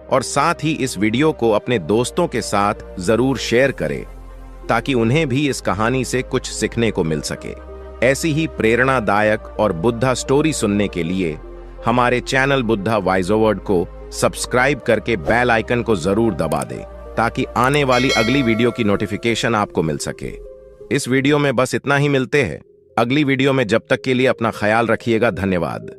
और साथ ही इस वीडियो को अपने दोस्तों के साथ जरूर शेयर करें ताकि उन्हें भी इस कहानी से कुछ सीखने को मिल सके। ऐसी ही प्रेरणादायक और बुद्धा स्टोरी सुनने के लिए हमारे चैनल बुद्धा वॉइस ओवर को सब्सक्राइब करके बेल आइकन को जरूर दबा दें ताकि आने वाली अगली वीडियो की नोटिफिकेशन आपको मिल सके। इस वीडियो में बस इतना ही। मिलते हैं अगली वीडियो में। जब तक के लिए अपना ख्याल रखिएगा। धन्यवाद।